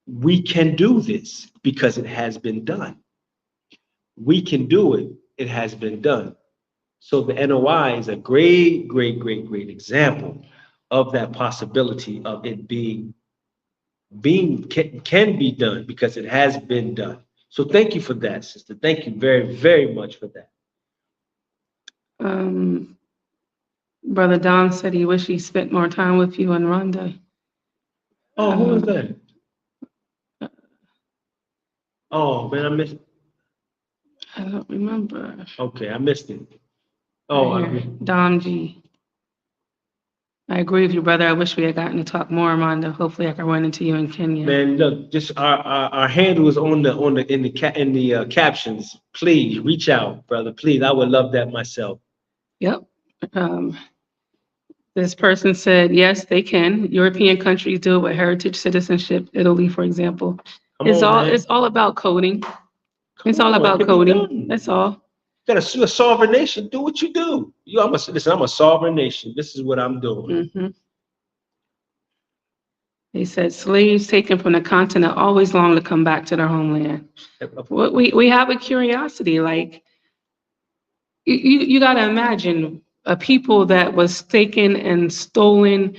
we can do this because it has been done. We can do it. It has been done. So the NOI is a great, great, great, great example of that possibility of it being can be done because it has been done. So thank you for that, sister. Thank you very, very much for that. Brother Don said he wished he spent more time with you in Rwanda. Oh, who was that? Oh man, I missed. I don't remember. Okay, I missed it. Oh, Don G. I agree with you, brother. I wish we had gotten to talk more, Armando. Hopefully, I can run into you in Kenya. Man, look, just our handle is in the captions. Please reach out, brother. Please, I would love that myself. Yep. This person said, yes, they can. European countries do it with heritage citizenship. Italy, for example. It's all about coding. It's all about coding. That's all. You got a sovereign nation. Do what you do. I'm a sovereign nation. This is what I'm doing. Mm-hmm. They said slaves taken from the continent always long to come back to their homeland. We have a curiosity, like you got to imagine a people that was taken and stolen.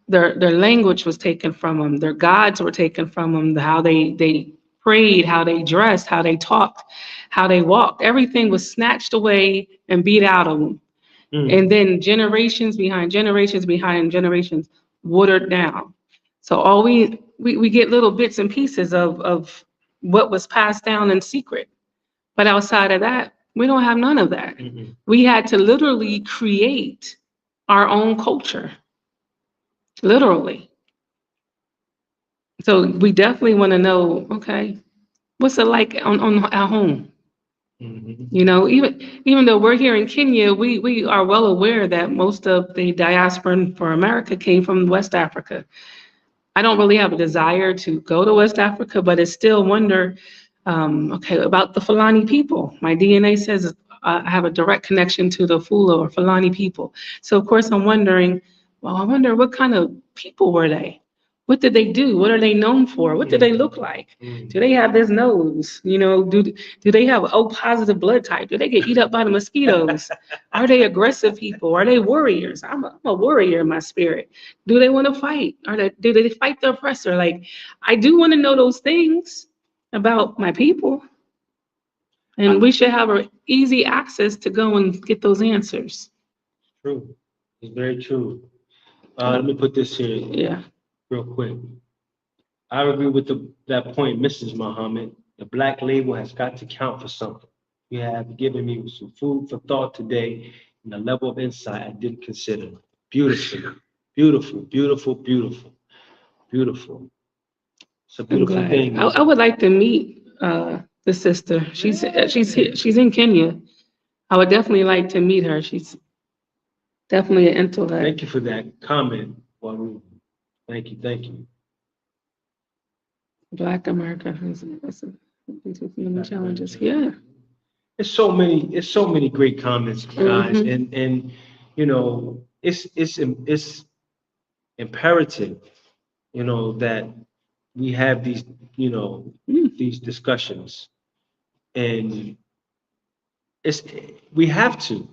Their language was taken from them. Their gods were taken from them. How they prayed, how they dressed, how they talked, how they walked. Everything was snatched away and beat out of them. And then generations behind generations behind generations watered down. So all we get little bits and pieces of what was passed down in secret. But outside of that, we don't have none of that. Mm-hmm. We had to literally create our own culture. Literally. So we definitely want to know, okay, what's it like on our home? Mm-hmm. You know, even though we're here in Kenya, we are well aware that most of the diaspora for America came from West Africa. I don't really have a desire to go to West Africa, but I still wonder, okay, about the Fulani people. My DNA says I have a direct connection to the Fula or Fulani people. So of course I'm wondering, well, I wonder what kind of people were they? What did they do? What are they known for? What do they look like? Do they have this nose? You know, do they have O positive blood type? Do they get eat up by the mosquitoes? Are they aggressive people? Are they warriors? I'm a warrior in my spirit. Do they want to fight? Do they fight the oppressor? Like, I do want to know those things about my people. And we should have an easy access to go and get those answers. True. It's very true. Let me put this here. Yeah. Real quick. I agree with that point, Mrs. Muhammad. The black label has got to count for something. You have given me some food for thought today and a level of insight I didn't consider. Beautiful, beautiful, beautiful, beautiful, beautiful. It's a beautiful thing. I would like to meet the sister. She's in Kenya. I would definitely like to meet her. She's definitely an intellect. Thank you for that comment, Waru. Thank you. Black America has human challenges. Yeah. It's so many great comments, guys, and you know, it's imperative, you know, that we have these, you know, these discussions, and we have to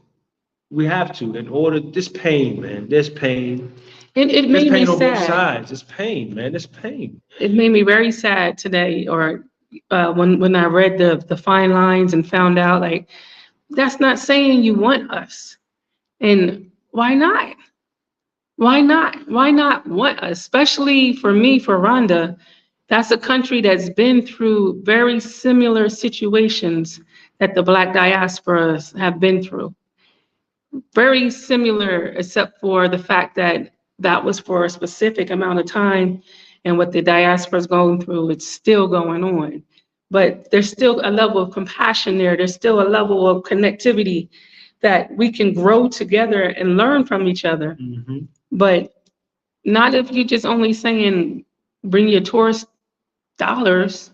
in order. This pain, man. There's pain. It made me sad. On both sides. It's pain, man. It's pain. It made me very sad today, or when I read the fine lines and found out, like, that's not saying you want us. And why not? Why not want us? Especially for me, for Rwanda, That's a country that's been through very similar situations that the Black diasporas have been through. Very similar, except for the fact that that was for a specific amount of time, and what the diaspora is going through, it's still going on. But there's still a level of compassion there. There's still a level of connectivity that we can grow together and learn from each other. But not if you're just only saying, bring your tourist dollars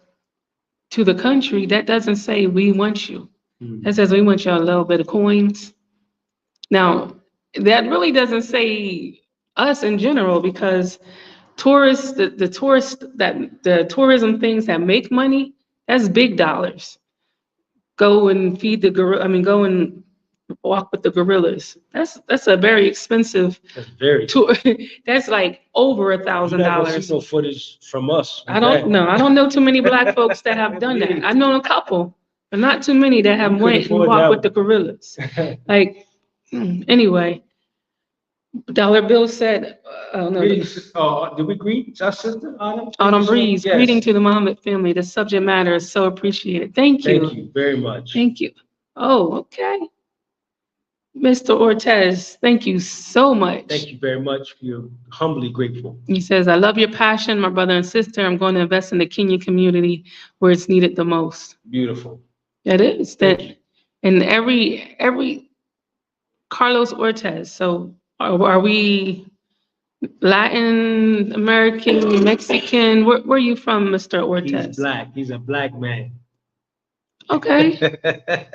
to the country. That doesn't say we want you. That says we want you a little bit of coins. Now, that really doesn't say us in general, because tourists, the tourism things that make money, that's big dollars. Go and feed the gorilla. I mean, go and walk with the gorillas. That's a very expensive. That's very tour. That's like over $1,000. No footage from us. I don't know. I don't know too many Black folks that have done that. I know a couple, but not too many that have went and walked with the gorillas. Like, anyway, Dollar Bill said, no. Did we greet our sister, Autumn? Autumn Breeze, yes. Greeting to the Muhammad family. The subject matter is so appreciated. Thank you. Thank you very much. Thank you. Oh, okay. Mr. Ortez, thank you so much. Thank you very much. We're humbly grateful. He says, I love your passion, my brother and sister. I'm going to invest in the Kenyan community where it's needed the most. Beautiful. That is that. And every Carlos Ortez. So are we Latin American, Mexican? Where are you from, Mr. Ortez? He's Black. He's a Black man. Okay.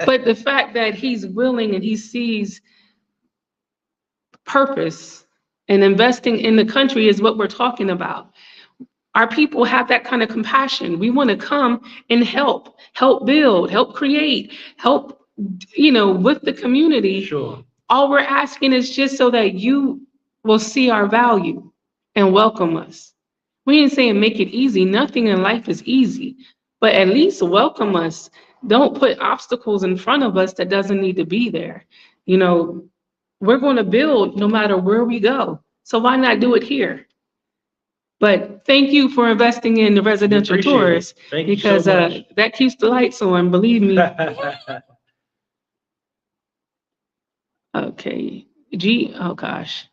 But the fact that he's willing and he sees purpose and investing in the country is what we're talking about. Our people have that kind of compassion. We want to come and help build, help create, help, with the community. Sure. All we're asking is just so that you will see our value and welcome us. We ain't saying make it easy. Nothing in life is easy, but at least welcome us. Don't put obstacles in front of us that doesn't need to be there. We're going to build no matter where we go. So why not do it here? But thank you for investing in the residential tourists, because that keeps the lights on, believe me. Okay. Oh gosh.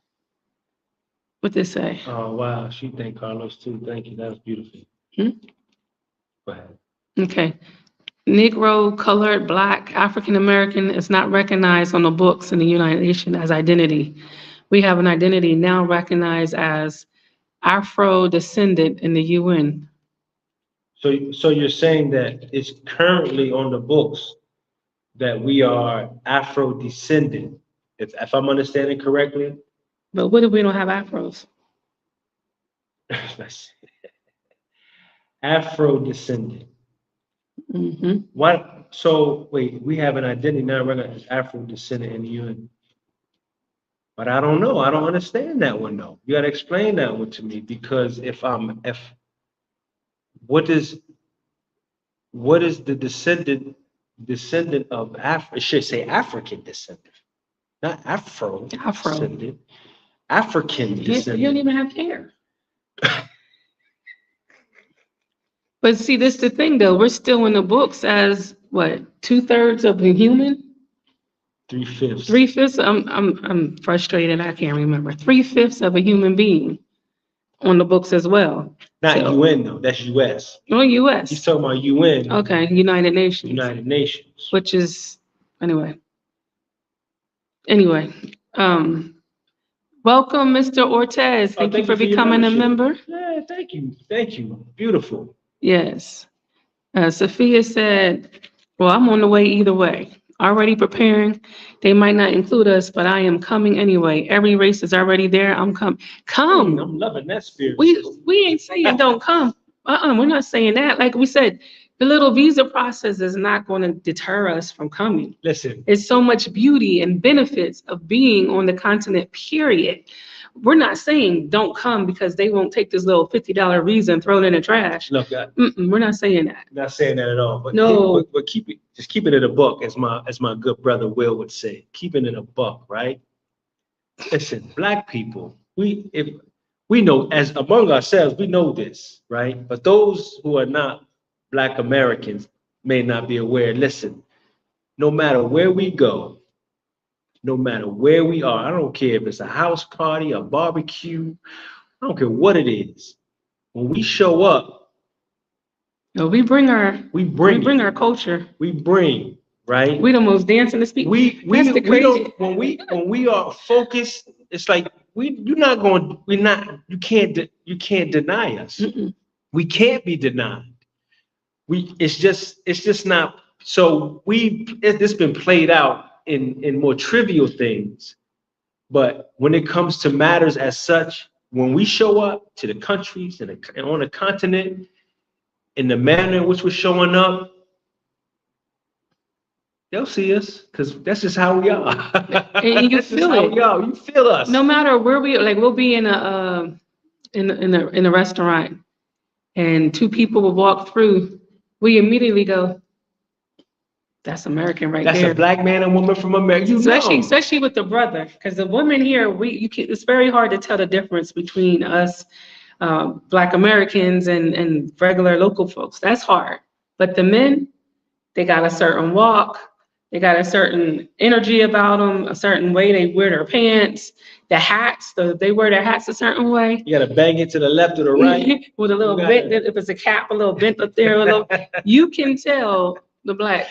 What did it say? Oh, wow. She thanked Carlos too. Thank you. That was beautiful. Go ahead. Okay. Negro, colored, Black, African American is not recognized on the books in the United Nations as identity. We have an identity now recognized as Afro-descendant in the UN. So you're saying that it's currently on the books that we are Afro-descendant, if I'm understanding correctly? But what if we don't have Afros? Afro-descendant. What? So wait, we have an identity now recognized as Afro-descendant in the UN. But I don't know. I don't understand that one though. You got to explain that one to me, because what is the descendant of Africa? It should say African descendant, not Afro. Descendant. African descendant. You don't even have hair. But see, this is the thing though. We're still in the books as what, 2/3 of a human? 3/5. 3/5. I'm frustrated. I can't remember. 3/5 of a human being on the books as well. Not UN though. That's US. Oh, US. He's talking about UN. Okay, United Nations. United Nations. Which is anyway. Welcome, Mr. Ortez. Thank you for becoming a member. Yeah, thank you. Thank you. Beautiful. Yes. Sophia said, well, I'm on the way either way. Already preparing. They might not include us, but I am coming anyway. Every race is already there. I'm coming. Come. I'm loving that spirit. We ain't saying don't come. We're not saying that. Like we said, the little visa process is not going to deter us from coming. Listen. It's so much beauty and benefits of being on the continent, period. We're not saying don't come because they won't take this little $50 visa and throw it in the trash. Look, we're not saying that. Not saying that at all. But no. But keep it in a book, as my good brother Will would say. Keep it in a book, right? Listen, Black people, we we know as among ourselves, we know this, right? But those who are not Black Americans may not be aware. Listen, no matter where we go, no matter where we are, I don't care if it's a house party, a barbecue, I don't care what it is. When we show up, No, we bring our culture. We bring, right? We the most dancing to speak. We don't when we are focused, it's like you can't deny us. Mm-mm. We can't be denied. It's just not. So it's been played out in more trivial things, but when it comes to matters as such, when we show up to the countries and on the continent in the manner in which we're showing up, they'll see us because that's just how we are. And you feel it. You feel us. No matter where we'll be in a restaurant, and two people will walk through. We immediately go, "That's American right there." That's a Black man and woman from America. Especially with the brother, because the women here, it's very hard to tell the difference between us, Black Americans and regular local folks. That's hard. But the men, they got a certain walk, they got a certain energy about them, a certain way they wear their pants, the hats, they wear their hats a certain way. You gotta bang it to the left or the right. With a little bent, if it's a cap, a little bent up there, a little. You can tell the black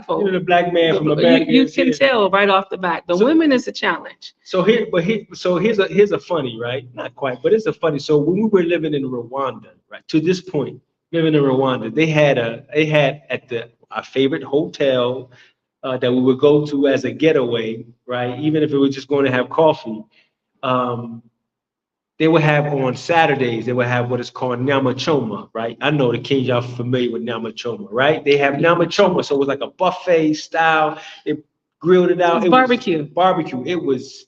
folks. Even the Black man from America. You can tell right off the bat. The women is a challenge. So here's a funny, right? Not quite, but it's a funny. So when we were living in Rwanda, right, to this point, living in Rwanda, they had at our favorite hotel that we would go to as a getaway, right? Even if it was just going to have coffee, they would have on Saturdays, they would have what is called nyama choma, right? I know the Kings, y'all familiar with nyama choma, right? They have nyama choma, so it was like a buffet style. They grilled it out. It was barbecue. Barbecue. It was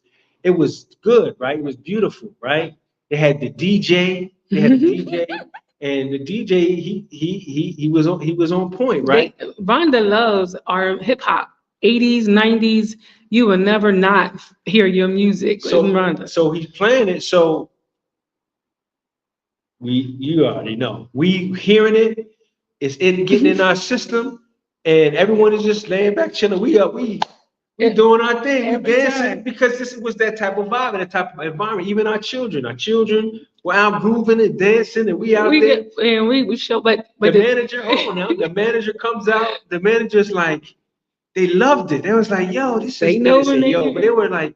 good, right? It was beautiful, right? They had the DJ. And the DJ, he was on point, right? Rwanda loves our hip hop, 80s, 90s. You will never not hear your music in Rwanda. So he's playing it. So you already know. We hearing it. It's getting in our system, and everyone is just laying back, chilling. We doing our thing. We dancing because this was that type of vibe and that type of environment. Even our children were out grooving and dancing, and we out there. And we show, but the manager, hold on now. The manager comes out. The manager's like, they loved it. They was like, yo, this is but they were like,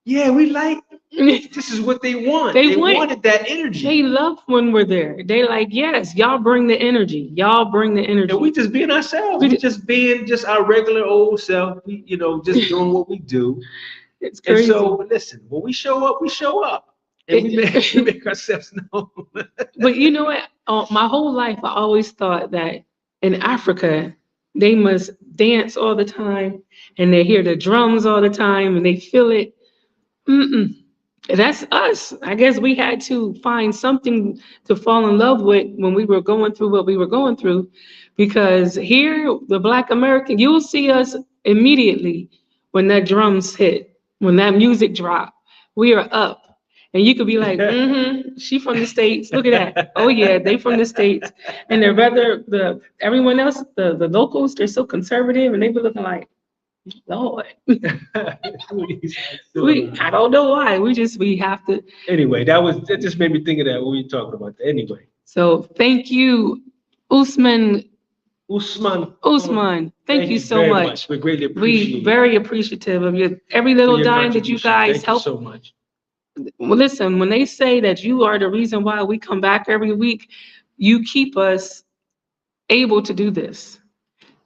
yeah, we like this is what they want. They wanted that energy. They love when we're there. They like, yes, y'all bring the energy. Y'all bring the energy. And we just being ourselves. We just being just our regular old self. We, just doing what we do. It's crazy. And so listen, when we show up, we show up. And we make ourselves known. But you know what? My whole life, I always thought that in Africa, they must dance all the time, and they hear the drums all the time, and they feel it. That's us. I guess we had to find something to fall in love with when we were going through what we were going through, because here, the Black American, you'll see us immediately when that drums hit, when that music drop, we are up. And you could be like, she from the States. Look at that. Oh yeah, they from the States. And everyone else, the locals, they're so conservative, and they be looking like, Lord. I don't know why. We have to. Anyway, that just made me think of that when we talked about that. Anyway. So thank you, Usman. Thank you so much. We greatly appreciate it. We're very appreciative of your every little dime that you guys help. Thank you so much. Well, listen, when they say that you are the reason why we come back every week, you keep us able to do this.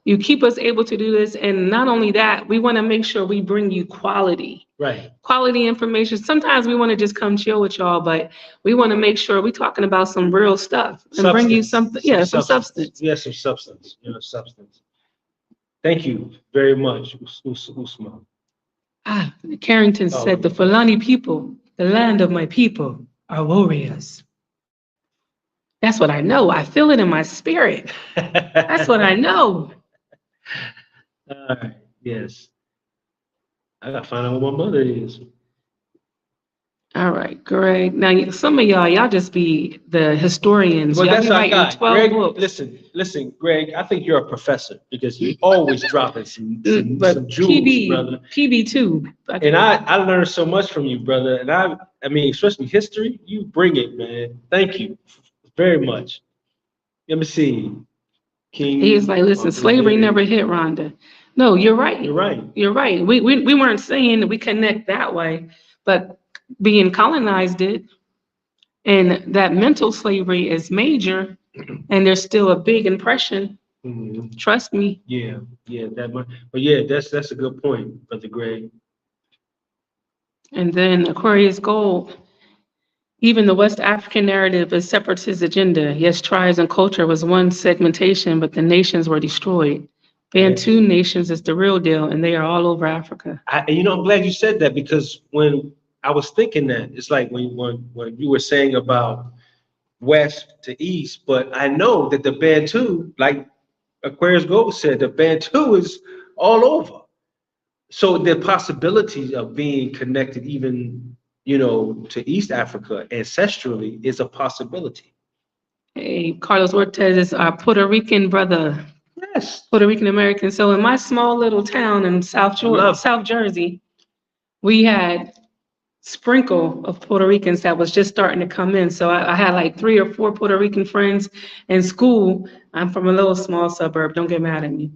You keep us able to do this. And not only that, we want to make sure we bring you quality. Right. Quality information. Sometimes we want to just come chill with y'all, but we want to make sure we're talking about some real stuff and bring you something. Yeah, some substance. Yeah, some substance. Substance. Thank you very much, Usman. Carrington said, the Fulani people, the land of my people, are warriors. That's what I know. I feel it in my spirit. That's what I know. Yes. I gotta find out what my mother is. All right, Greg. Now, some of y'all just be the historians. Well, Y'all that's be our writing guy. 12 Greg, books. listen, Greg, I think you're a professor because you always dropping some jewels, brother. PB2. And I learned so much from you, brother. And I mean, especially history, you bring it, man. Thank you very much. Let me see. King. He was like, listen, slavery never hit Rwanda. No, you're right. You're right. You're right. We weren't saying that we connect that way, but being colonized did. And that mental slavery is major, and there's still a big impression. Mhm. Trust me. Yeah, that much. But yeah, that's a good point, Brother Greg. And then Aquarius Gold. Even the West African narrative is separatist agenda. Yes, tribes and culture was one segmentation, but the nations were destroyed. Bantu nations is the real deal, and they are all over Africa. And I'm glad you said that because when I was thinking that, it's like when you were saying about west to east, but I know that the Bantu, like Aquarius Gold said, the Bantu is all over. So the possibility of being connected even, to East Africa ancestrally is a possibility. Hey, Carlos Ortez is our Puerto Rican brother. Yes. Puerto Rican American. So in my small little town in South Jersey, we had sprinkle of Puerto Ricans that was just starting to come in. So I had like 3 or 4 Puerto Rican friends in school. I'm from a little small suburb. Don't get mad at me.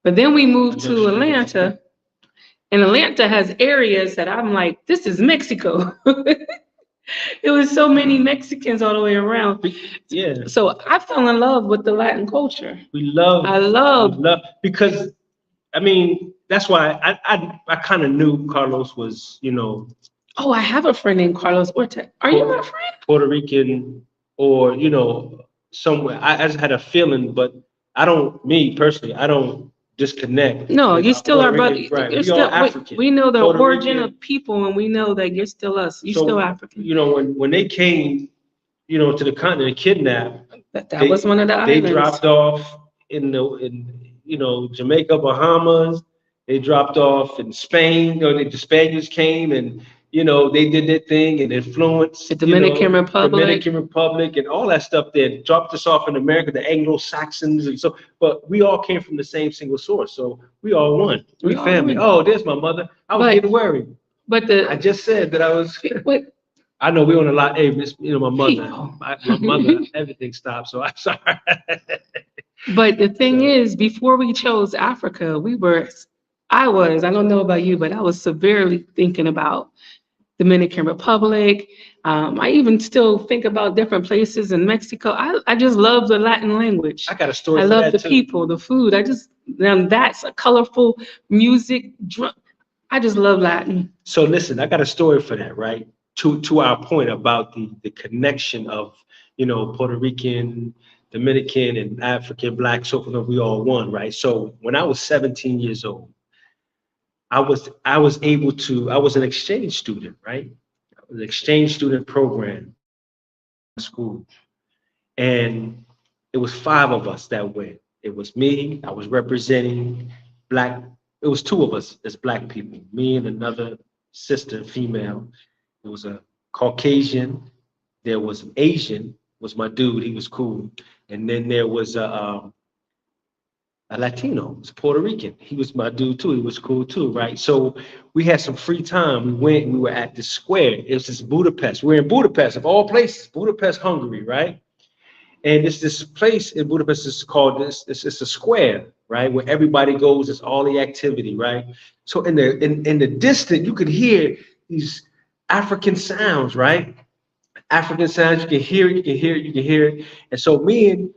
But then we moved to Atlanta, and Atlanta has areas that I'm like, this is Mexico. It was so many Mexicans all the way around. Yeah. So I fell in love with the Latin culture. We love because I mean that's why I kind of knew Carlos was, Oh, I have a friend named Carlos Ortez. Are you my friend? Puerto Rican or, somewhere. I just had a feeling, but me personally, I don't disconnect. No, you still are, brother. Right. You're We still, all African. we know the Puerto origin Rican. of people, and we know that you're still us. You're still African. When they came, to the continent and kidnapped, that was one of the they islands. dropped off in Jamaica, Bahamas. They dropped off in Spain. The Spaniards came and they did their thing and influenced the Dominican Republic and all that stuff there. Dropped us off in America, the Anglo-Saxons and so. But we all came from the same single source, so we all one. We family. Oh, there's my mother. I was getting worried. But I just said that I was. I know we're on a lot. Hey, my mother, my mother, everything stopped. So I'm sorry. But the thing is, before we chose Africa, I don't know about you, but I was severely thinking about Dominican Republic. I even still think about different places in Mexico. I just love the Latin language. I got a story. I love the people, the food. That's a colorful music. I just love Latin. So listen, I got a story for that, right? To our point about the connection of, Puerto Rican, Dominican, and African, Black, so forth, we all one, right? So when I was 17 years old, I was an exchange student, right? I was an exchange student program in school. And it was 5 of us that went. It was me, I was representing Black, it was 2 of us as Black people, me and another sister, female. There was a Caucasian, there was an Asian, was my dude, he was cool. And then there was a Latino, was Puerto Rican. He was my dude too, he was cool too, right? So we had some free time. We were at the square. It was this Budapest. We're in Budapest, of all places, Budapest, Hungary, right? And it's this place in Budapest is called it's a square, right? Where everybody goes, it's all the activity, right? So in the distance, you could hear these African sounds, right? African sounds, you can hear it. And so me and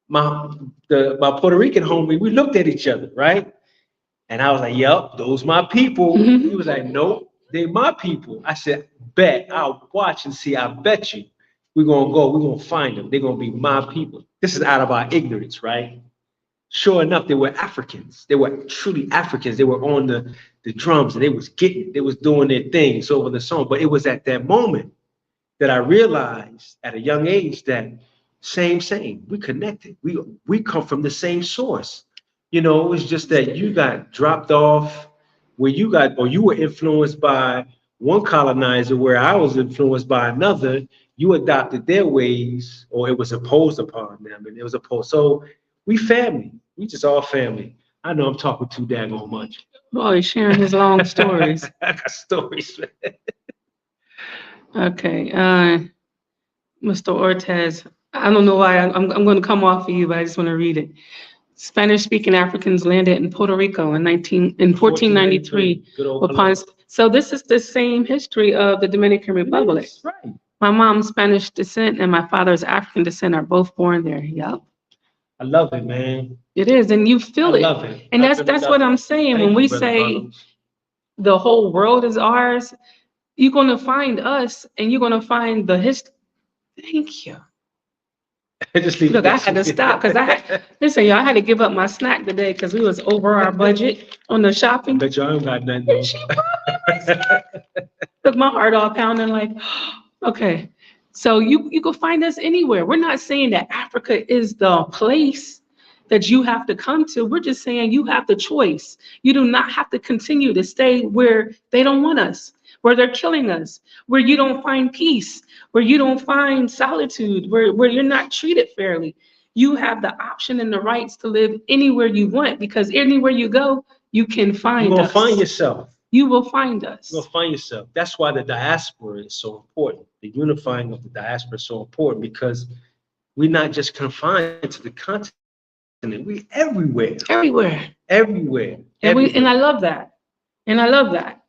my Puerto Rican homie, we looked at each other, right? And I was like, "Yup, those my people." He was like, "Nope, they my people." I said, "Bet, I'll watch and see. I bet you we're gonna find them. They're gonna be my people." This is out of our ignorance, right? Sure enough, they were Africans. They were truly Africans. They were on the drums and they was doing their thing, so over the song. But it was at that moment that I realized at a young age that same, we connected. We come from the same source. It was just that you got dropped off where you were influenced by one colonizer where I was influenced by another, you adopted their ways, or it was imposed upon them, and it was opposed. So we family. We just all family. I know I'm talking too daggone much. Boy, he's sharing his long stories. I got stories. Okay, Mr. Ortez, I don't know why I'm going to come off of you, but I just want to read it. Spanish-speaking Africans landed in Puerto Rico in 1493. Good old Upon, so this is the same history of the Dominican Republic. Yes, right. My mom's Spanish descent and my father's African descent are both born there. Yep. I love it, man. It is, and you feel I it. love it. And I that's really love what it. I'm saying. Thank When you, we Brother say Carlos. the whole world is ours, you're going to find us and you're going to find the history. Thank you. Just leave Look, it I had to stop because listen, y'all, I had to give up my snack today because we was over our budget on the I shopping. bet y'all ain't got nothing. And she brought me my snack. Look, my heart all pounding like, okay. So you can find us anywhere. We're not saying that Africa is the place that you have to come to. We're just saying you have the choice. You do not have to continue to stay where they don't want us, where they're killing us, where you don't find peace, where you don't find solitude, where you're not treated fairly. You have the option and the rights to live anywhere you want, because anywhere you go, you can find You're gonna us. find yourself. You will find us. You're gonna find yourself. That's why the diaspora is so important. The unifying of the diaspora is so important, because we're not just confined to the continent. We everywhere. Everywhere. Everywhere. And I love that. And I love that.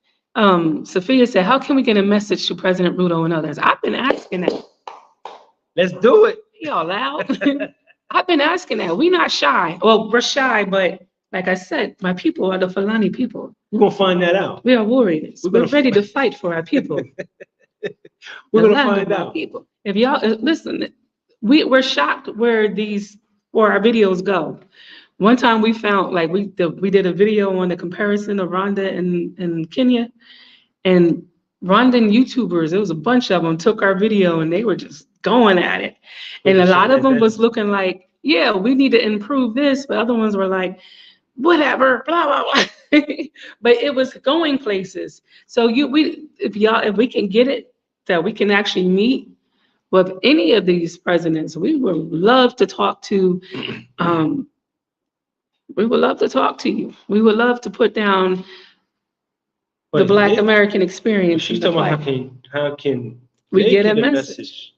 Sophia said, how can we get a message to President Ruto and others? I've been asking that. Let's do it. Y'all loud. I've been asking that. We're not shy. Well, we're shy, but like I said, my people are the Fulani people. We're gonna find that out. We are warriors. We're ready to fight for our people. We're The gonna land find of our out. people. If y'all listen, we're shocked where our videos go. One time we found, like, we did a video on the comparison of Rwanda and Kenya, and Rwandan YouTubers, there was a bunch of them, took our video and they were just going at it. And a lot of them was looking like, yeah, we need to improve this, but other ones were like, whatever, blah, blah, blah. But it was going places. So if we can get it, that we can actually meet with any of these presidents, we would love to talk to, we would love to talk to you. We would love to put down the Black American experience. She's talking about how can we get a message?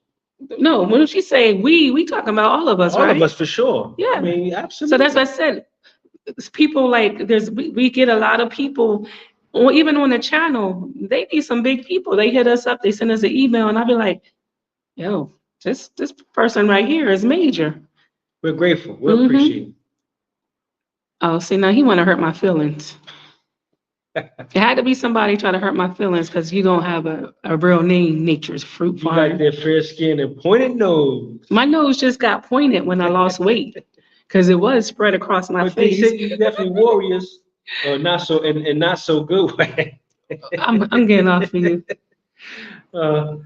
No, when she say we talking about all of us, all right? of us for sure. Yeah. I mean, absolutely. So that's what I said. It's people like we get a lot of people, or even on the channel, they need some big people. They hit us up, they send us an email, and I'll be like, yo, this person right here is major. We're grateful. We appreciate it. Oh, see, now he want to hurt my feelings. It had to be somebody trying to hurt my feelings because you don't have a real name, Nature's Fruit Farm. You got that fair skin and pointed nose. My nose just got pointed when I lost weight because it was spread across my face. They say you're definitely warriors, or not so, and not so good way. I'm getting off of you. But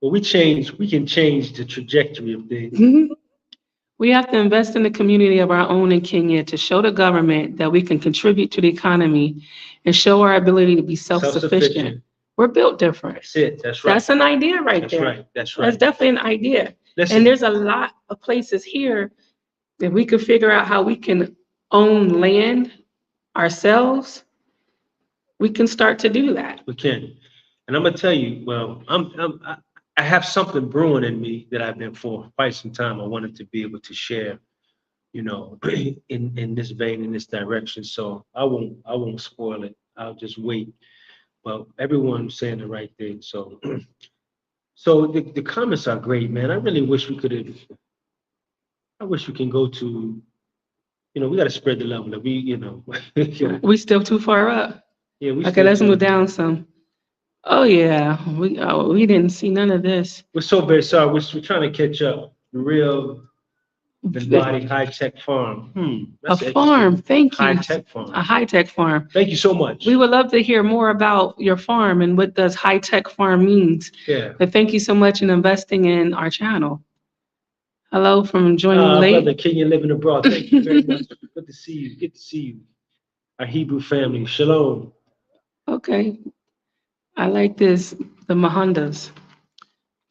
we can change the trajectory of things. Mm-hmm. We have to invest in the community of our own in Kenya to show the government that we can contribute to the economy and show our ability to be self-sufficient. We're built different. That's it. That's right. That's an idea right That's there. right. That's right. That's definitely an idea. Listen, And there's a lot of places here that we could figure out how we can own land ourselves. We can start to do that. we can. And I'm gonna tell you, well, I have something brewing in me that I've been for quite some time. I wanted to be able to share, in this vein, in this direction. So I won't spoil it. I'll just wait. But everyone's saying the right thing. So, so the comments are great, man. I really wish we could have. I wish we can go to, we got to spread the love that We still too far up. Yeah, Okay, let's move down some. Oh yeah, we didn't see none of this. We're so very sorry. We're trying to catch up. The real body high-tech farm. A farm, thank you. High-tech farm. A high-tech farm. Thank you so much. We would love to hear more about your farm and what does high-tech farm means. Yeah. But thank you so much in investing in our channel. Hello from joining late. Brother Kenya living abroad. Thank you very much. Good to see you. Good to see you. Our Hebrew family. Shalom. Okay. I like this, the Mahandas.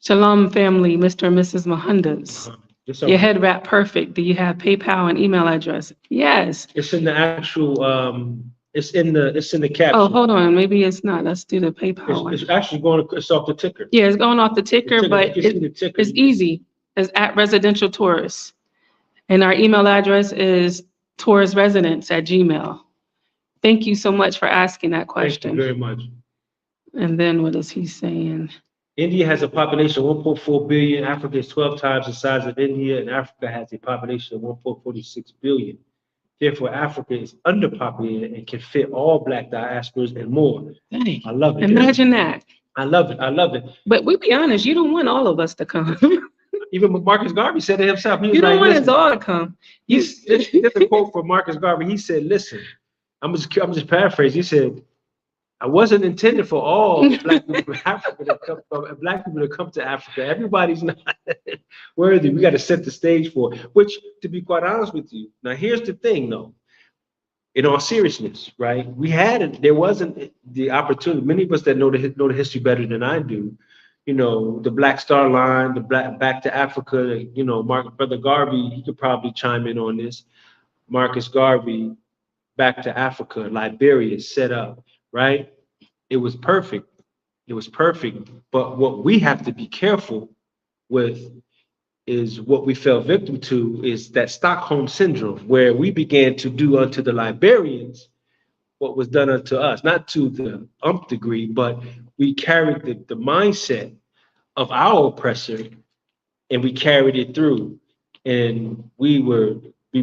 Shalom family, Mr. and Mrs. Mahandas. Yes, Your head wrap perfect. Do you have PayPal and email address? Yes. it's in the actual, it's in the caption. Oh, hold on. Maybe it's not. Let's do the PayPal one. It's actually going, it's off the ticker. Yeah, it's going off the ticker, but You can see the ticker. it's easy. It's at residential tourists. And our email address is touristresidents@gmail.com. Thank you so much for asking that Thank you question. very much. And then what is he saying? India has a population of 1.4 billion. Africa is 12 times the size of India, and Africa has a population of 1.46 billion. Therefore, Africa is underpopulated and can fit all Black diasporas and more. Dang. I love it. Imagine that. I love it. I love it. But we be honest, you don't want all of us to come. Even Marcus Garvey said it himself. He was You don't like, want listen, us all to come. here's a quote from Marcus Garvey. He said, listen, I'm just paraphrasing. He said, I wasn't intended for all Black people from Africa to come, Black people to come to Africa. Everybody's not worthy. We got to set the stage for it. Which, to be quite honest with you, now here's the thing, though. In all seriousness, right? There wasn't the opportunity. Many of us that know the history better than I do, you know, the Black Star Line, the Back to Africa. You know, Brother Garvey, he could probably chime in on this. Marcus Garvey, Back to Africa, Liberia, set up. Right? It was perfect. It was perfect. But what we have to be careful with is what we fell victim to is that Stockholm syndrome, where we began to do unto the Liberians what was done unto us, not to the umph degree, but we carried the mindset of our oppressor and we carried it through. And we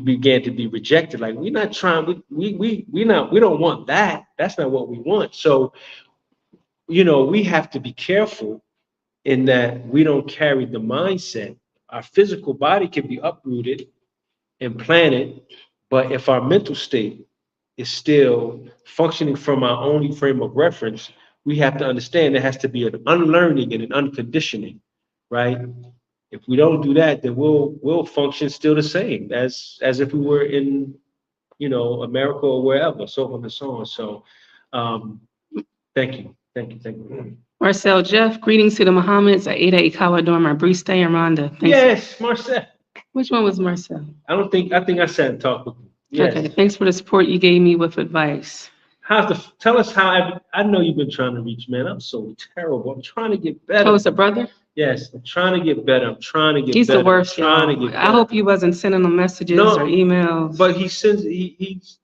began to be rejected. Like, we're not trying, we don't want that. That's not what we want. So, you know, we have to be careful in that we don't carry the mindset. Our physical body can be uprooted and planted, but if our mental state is still functioning from our only frame of reference, we have to understand there has to be an unlearning and an unconditioning, right? If we don't do that, then we'll function still the same as if we were in, you know, America or wherever, so on and so on. So, thank you. Marcel Jeff, greetings to the Mohammeds at Ada Ikawa Dormer, Briste and Rwanda. Thanks. Yes, Marcel. Which one was Marcel? I think I sat and talked with him. Yes. Okay, thanks for the support you gave me with advice. Tell us how, I know you've been trying to reach, man. I'm so terrible. I'm trying to get better. Oh, it's a brother? Yes, I'm trying to get better. He's the worst, y'all. I hope you wasn't sending him messages or emails. But he's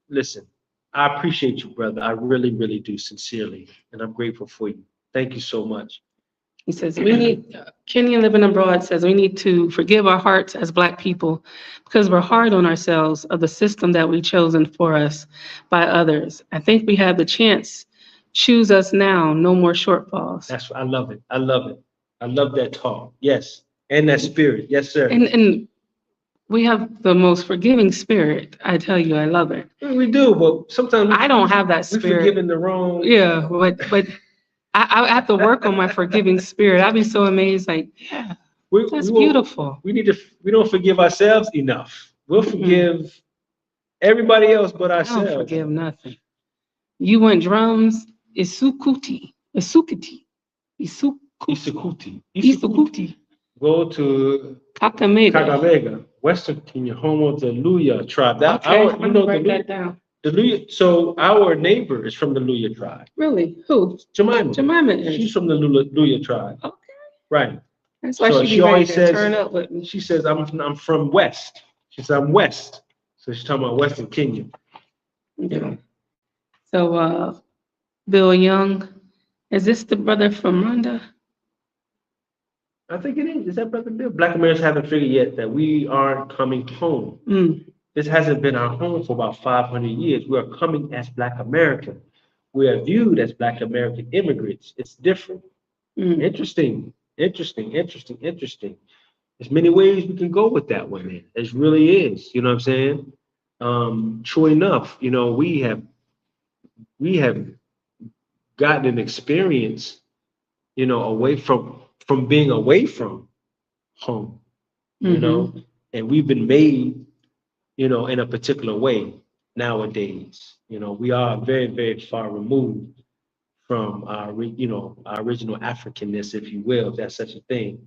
listen, I appreciate you, brother. I really, really do, sincerely. And I'm grateful for you. Thank you so much. He says, Kenyan living abroad says we need to forgive our hearts as Black people because we're hard on ourselves of the system that we've chosen for us by others. I think we have the chance. Choose us now, no more shortfalls. I love it. I love it. I love that talk. Yes. And that spirit. Yes, sir. And we have the most forgiving spirit. I tell you, I love it. We do, but sometimes I don't have that spirit. We're forgiving the wrong. Yeah, but I have to work on my forgiving spirit. I'd be so amazed, like, yeah, that's beautiful. We don't forgive ourselves enough. We'll forgive everybody else but ourselves. I don't forgive nothing. You want drums? Isukuti. Go to Kakamega. Western Kenya, home of the Luya tribe. Write that down. The Luya, so our neighbor is from the Luya tribe. Really? Who? Jemima is. She's from the Luya tribe. Okay. Right. That's why she always says, turn up with me. She says, I'm from West. She says, I'm West. So she's talking about Western Kenya. Okay. So, Bill Young, is this the brother from Rwanda? I think it is. Is that Brother Bill? Black Americans haven't figured yet that we aren't coming home. This hasn't been our home for about 500 years. We are coming as Black American. We are viewed as Black American immigrants. It's different. Interesting. There's many ways we can go with that one, man. It really is. You know what I'm saying? True enough, you know, we have gotten an experience, you know, away from being away from home, you know, and we've been made, you know, in a particular way nowadays. You know, we are very, very far removed from our, our original Africanness, if you will, if that's such a thing.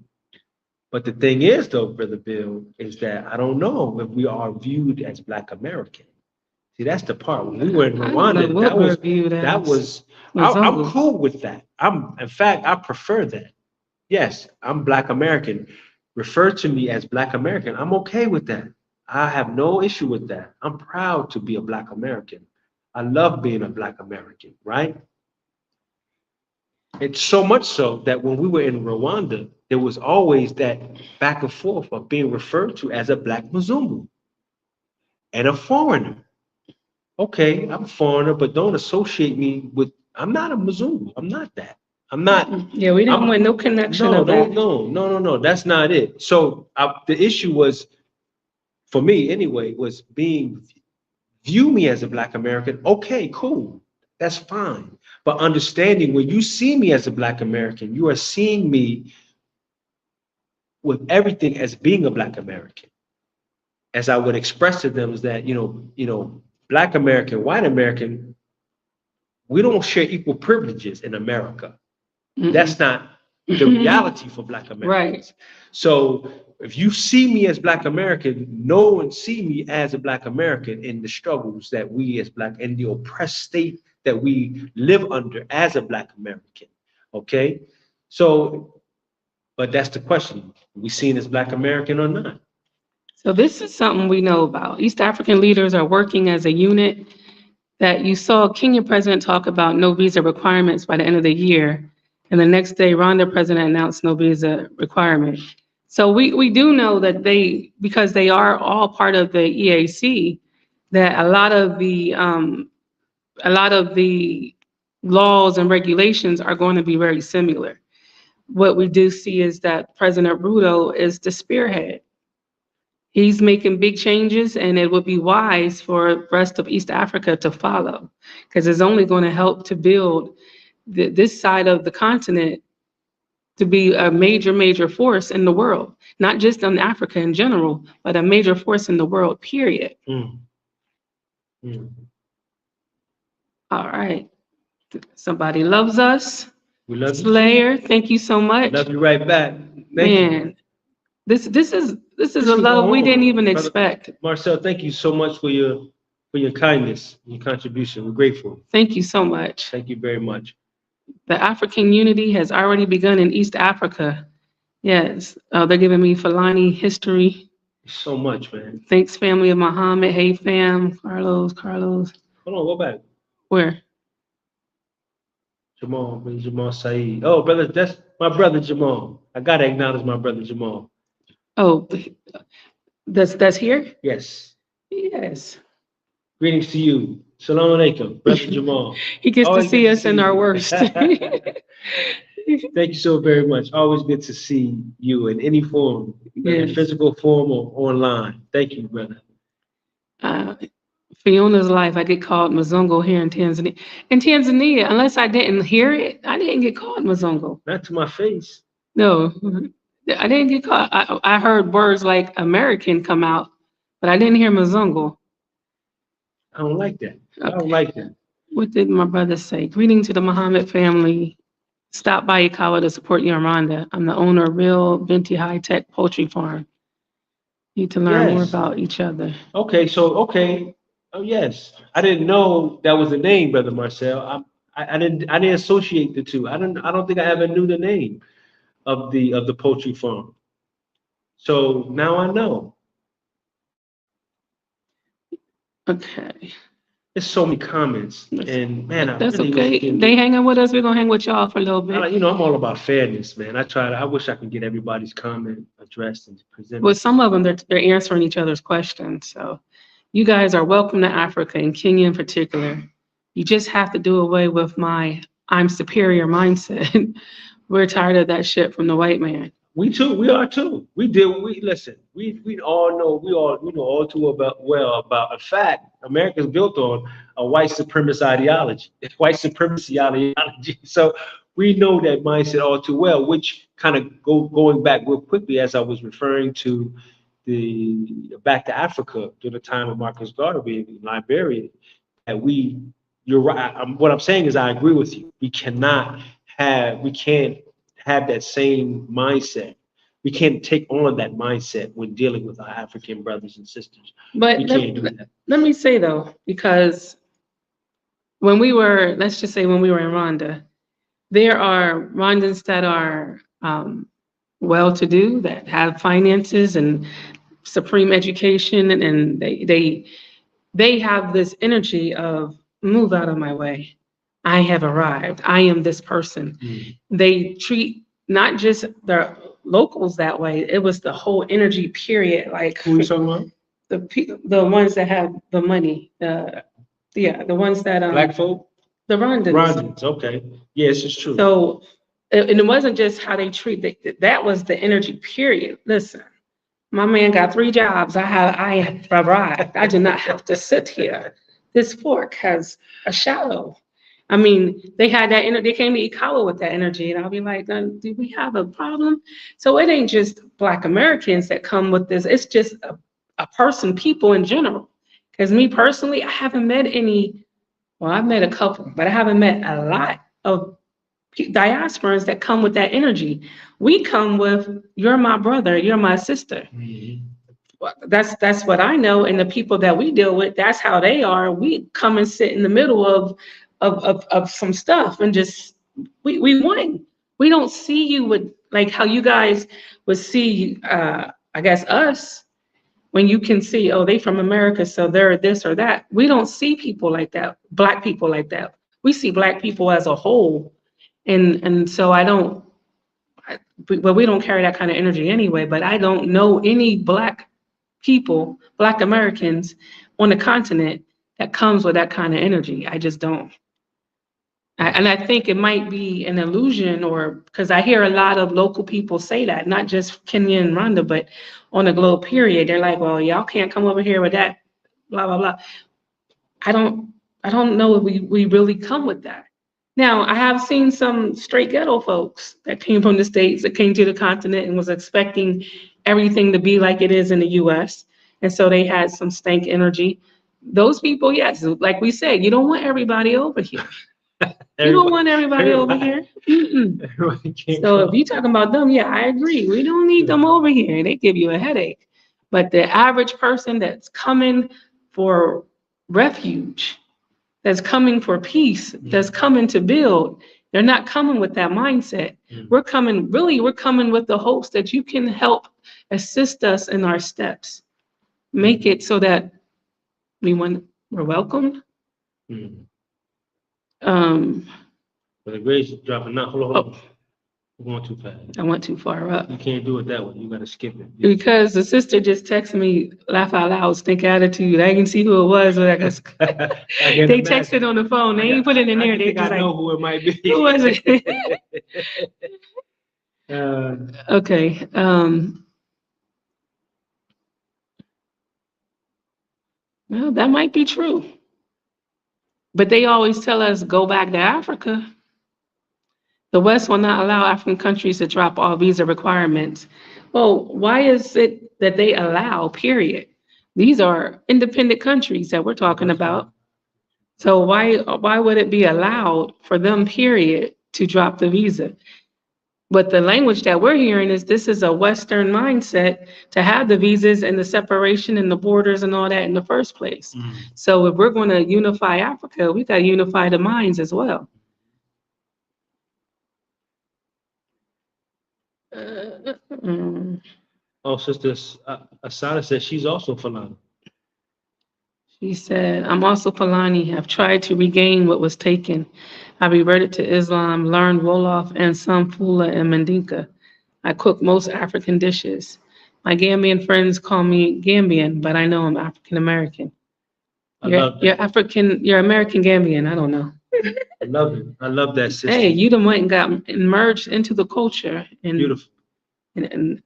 But the thing is, though, Brother Bill, is that I don't know if we are viewed as Black American. See, that's the part. When we were in Rwanda, I'm cool with that. In fact, I prefer that. Yes, I'm Black American. Refer to me as Black American. I'm okay with that. I have no issue with that. I'm proud to be a Black American. I love being a Black American, right? It's so much so that when we were in Rwanda, there was always that back and forth of being referred to as a Black Mzungu and a foreigner. Okay, I'm a foreigner, but don't associate me with, I'm not a Mzungu. I'm not that. I'm not. Yeah, we didn't want no connection of that. No. That's not it. So the issue was, for me anyway, was view me as a Black American. Okay, cool. That's fine. But understanding when you see me as a Black American, you are seeing me with everything as being a Black American. As I would express to them is that, Black American, white American, we don't share equal privileges in America. That's not the reality for Black Americans. Right. So if you see me as Black American, know and see me as a Black American in the struggles that we as Black, in the oppressed state that we live under as a Black American. Okay. So, but that's the question. Are we seen as Black American or not? So this is something we know about. East African leaders are working as a unit. That you saw Kenyan president talk about no visa requirements by the end of the year. And the next day, Rwanda president announced no visa requirement. So we do know that because they are all part of the EAC, that a lot of the laws and regulations are going to be very similar. What we do see is that President Ruto is the spearhead. He's making big changes, and it would be wise for the rest of East Africa to follow, because it's only going to help to build this side of the continent to be a major force in the world, not just in Africa in general, but a major force in the world, period. All right. Somebody loves us. We love you. Slayer, thank you so much. Love you right back. Thank you. This is a love we didn't even expect. Marcel, thank you so much for your kindness, your contribution. We're grateful. Thank you so much. Thank you very much. The African unity has already begun in East Africa. Yes, they're giving me Fulani history. So much, man. Thanks, family of Muhammad. Hey, fam. Carlos. Hold on, go back. Where? Jamal Saeed. Oh, brother, that's my brother Jamal. I gotta acknowledge my brother Jamal. Oh, that's here? Yes. Yes. Greetings to you. Shalom alaikum, brother Jamal. He gets to see us in our worst. Thank you so very much. Always good to see you in any form, in physical form or online. Thank you, brother. Fiona's life, I get called Mzungu here in Tanzania. In Tanzania, unless I didn't hear it, I didn't get called Mzungu. Not to my face. No, I didn't get called. I heard words like American come out, but I didn't hear Mzungu. I don't like that. Okay. I don't like that. What did my brother say? Greeting to the Muhammad family. Stop by Ikawa to support you in Rwanda. I'm the owner of Real Binti High Tech Poultry Farm. Need to learn more about each other. Okay. Oh yes, I didn't know that was the name, brother Marcel. I didn't associate the two. I don't think I ever knew the name of the poultry farm. So now I know. Okay. There's so many comments, and man, that's okay. They hanging with us. We're gonna hang with y'all for a little bit. I'm all about fairness, man. I wish I could get everybody's comment addressed and presented. Well, some of them they're answering each other's questions. So, you guys are welcome to Africa, and Kenya in particular. You just have to do away with my I'm superior mindset. We're tired of that shit from the white man. We are too. Listen, we all know, we know all too about in fact, America's built on a white supremacist ideology, So we know that mindset all too well, which kind of going back real quickly, as I was referring to back to Africa during the time of Marcus Garvey in Liberia, that we you're right. What I'm saying is I agree with you. We can't have that same mindset. We can't take on that mindset when dealing with our African brothers and sisters. But We can't do that. let me say though, because when we were, let's just say when we were in Rwanda, there are Rwandans that are well-to-do, that have finances and supreme education, and they have this energy of move out of my way. I have arrived. I am this person. They treat not just the locals that way. It was the whole energy period. Like Who are you talking about? the ones that have the money. The ones that Black folk? the Rwandans. Rwandans, okay. Yes, it's true. So, and it wasn't just how they treat that was the energy period. Listen, my man got 3 jobs. I have arrived. I do not have to sit here. This fork has a shallow. I mean, they had that energy. They came to Ikawa with that energy, and I'll be like, do we have a problem? So it ain't just Black Americans that come with this. It's just a person, people in general. Because me personally, I haven't met any. Well, I've met a couple, but I haven't met a lot of diasporans that come with that energy. We come with, you're my brother, you're my sister. That's what I know, and the people that we deal with, that's how they are. We come and sit in the middle of some stuff and just we win. We don't see you with like how you guys would see I guess us when you can see, oh, they from America, so they're this or that. We don't see people like that, Black people like that. We see Black people as a whole. And so we don't carry that kind of energy anyway, but I don't know any Black people, Black Americans on the continent that comes with that kind of energy. I just don't. And I think it might be an illusion, or because I hear a lot of local people say that, not just Kenya and Rwanda, but on the globe period. They're like, well, y'all can't come over here with that, blah, blah, blah. I don't know if we really come with that. Now, I have seen some straight ghetto folks that came from the States, that came to the continent and was expecting everything to be like it is in the US. And so they had some stank energy. Those people, yes, like we said, you don't want everybody over here. You don't want everybody over here. So if you're talking about them, yeah, I agree. We don't need them over here. They give you a headache. But the average person that's coming for refuge, that's coming for peace, that's coming to build, they're not coming with that mindset. We're coming with the hopes that you can help assist us in our steps. Make it so that we're welcomed. But the grades dropping now. Hold on. We're going too fast. I went too far up. You can't do it that way. You gotta skip it. Because the sister just texted me, laugh out loud, stink attitude. I can see who it was, but they texted on the phone. They ain't put it in there. They just I know who it might be. Who was it? Okay. Well, that might be true. But they always tell us, go back to Africa. The West will not allow African countries to drop all visa requirements. Well, why is it that they allow, period? These are independent countries that we're talking about. So why would it be allowed for them, period, to drop the visa? But the language that we're hearing is this is a Western mindset to have the visas and the separation and the borders and all that in the first place. So if we're going to unify Africa, we got to unify the minds as well. Oh, Sister Asada says she's also Fulani. She said, I'm also Fulani. I've tried to regain what was taken. I reverted to Islam, learned Wolof and some Fula and Mandinka. I cook most African dishes. My Gambian friends call me Gambian, but I know I'm African American. You're American Gambian. I don't know. I love it. I love that system. Hey, you done went and got merged into the culture. And, beautiful. And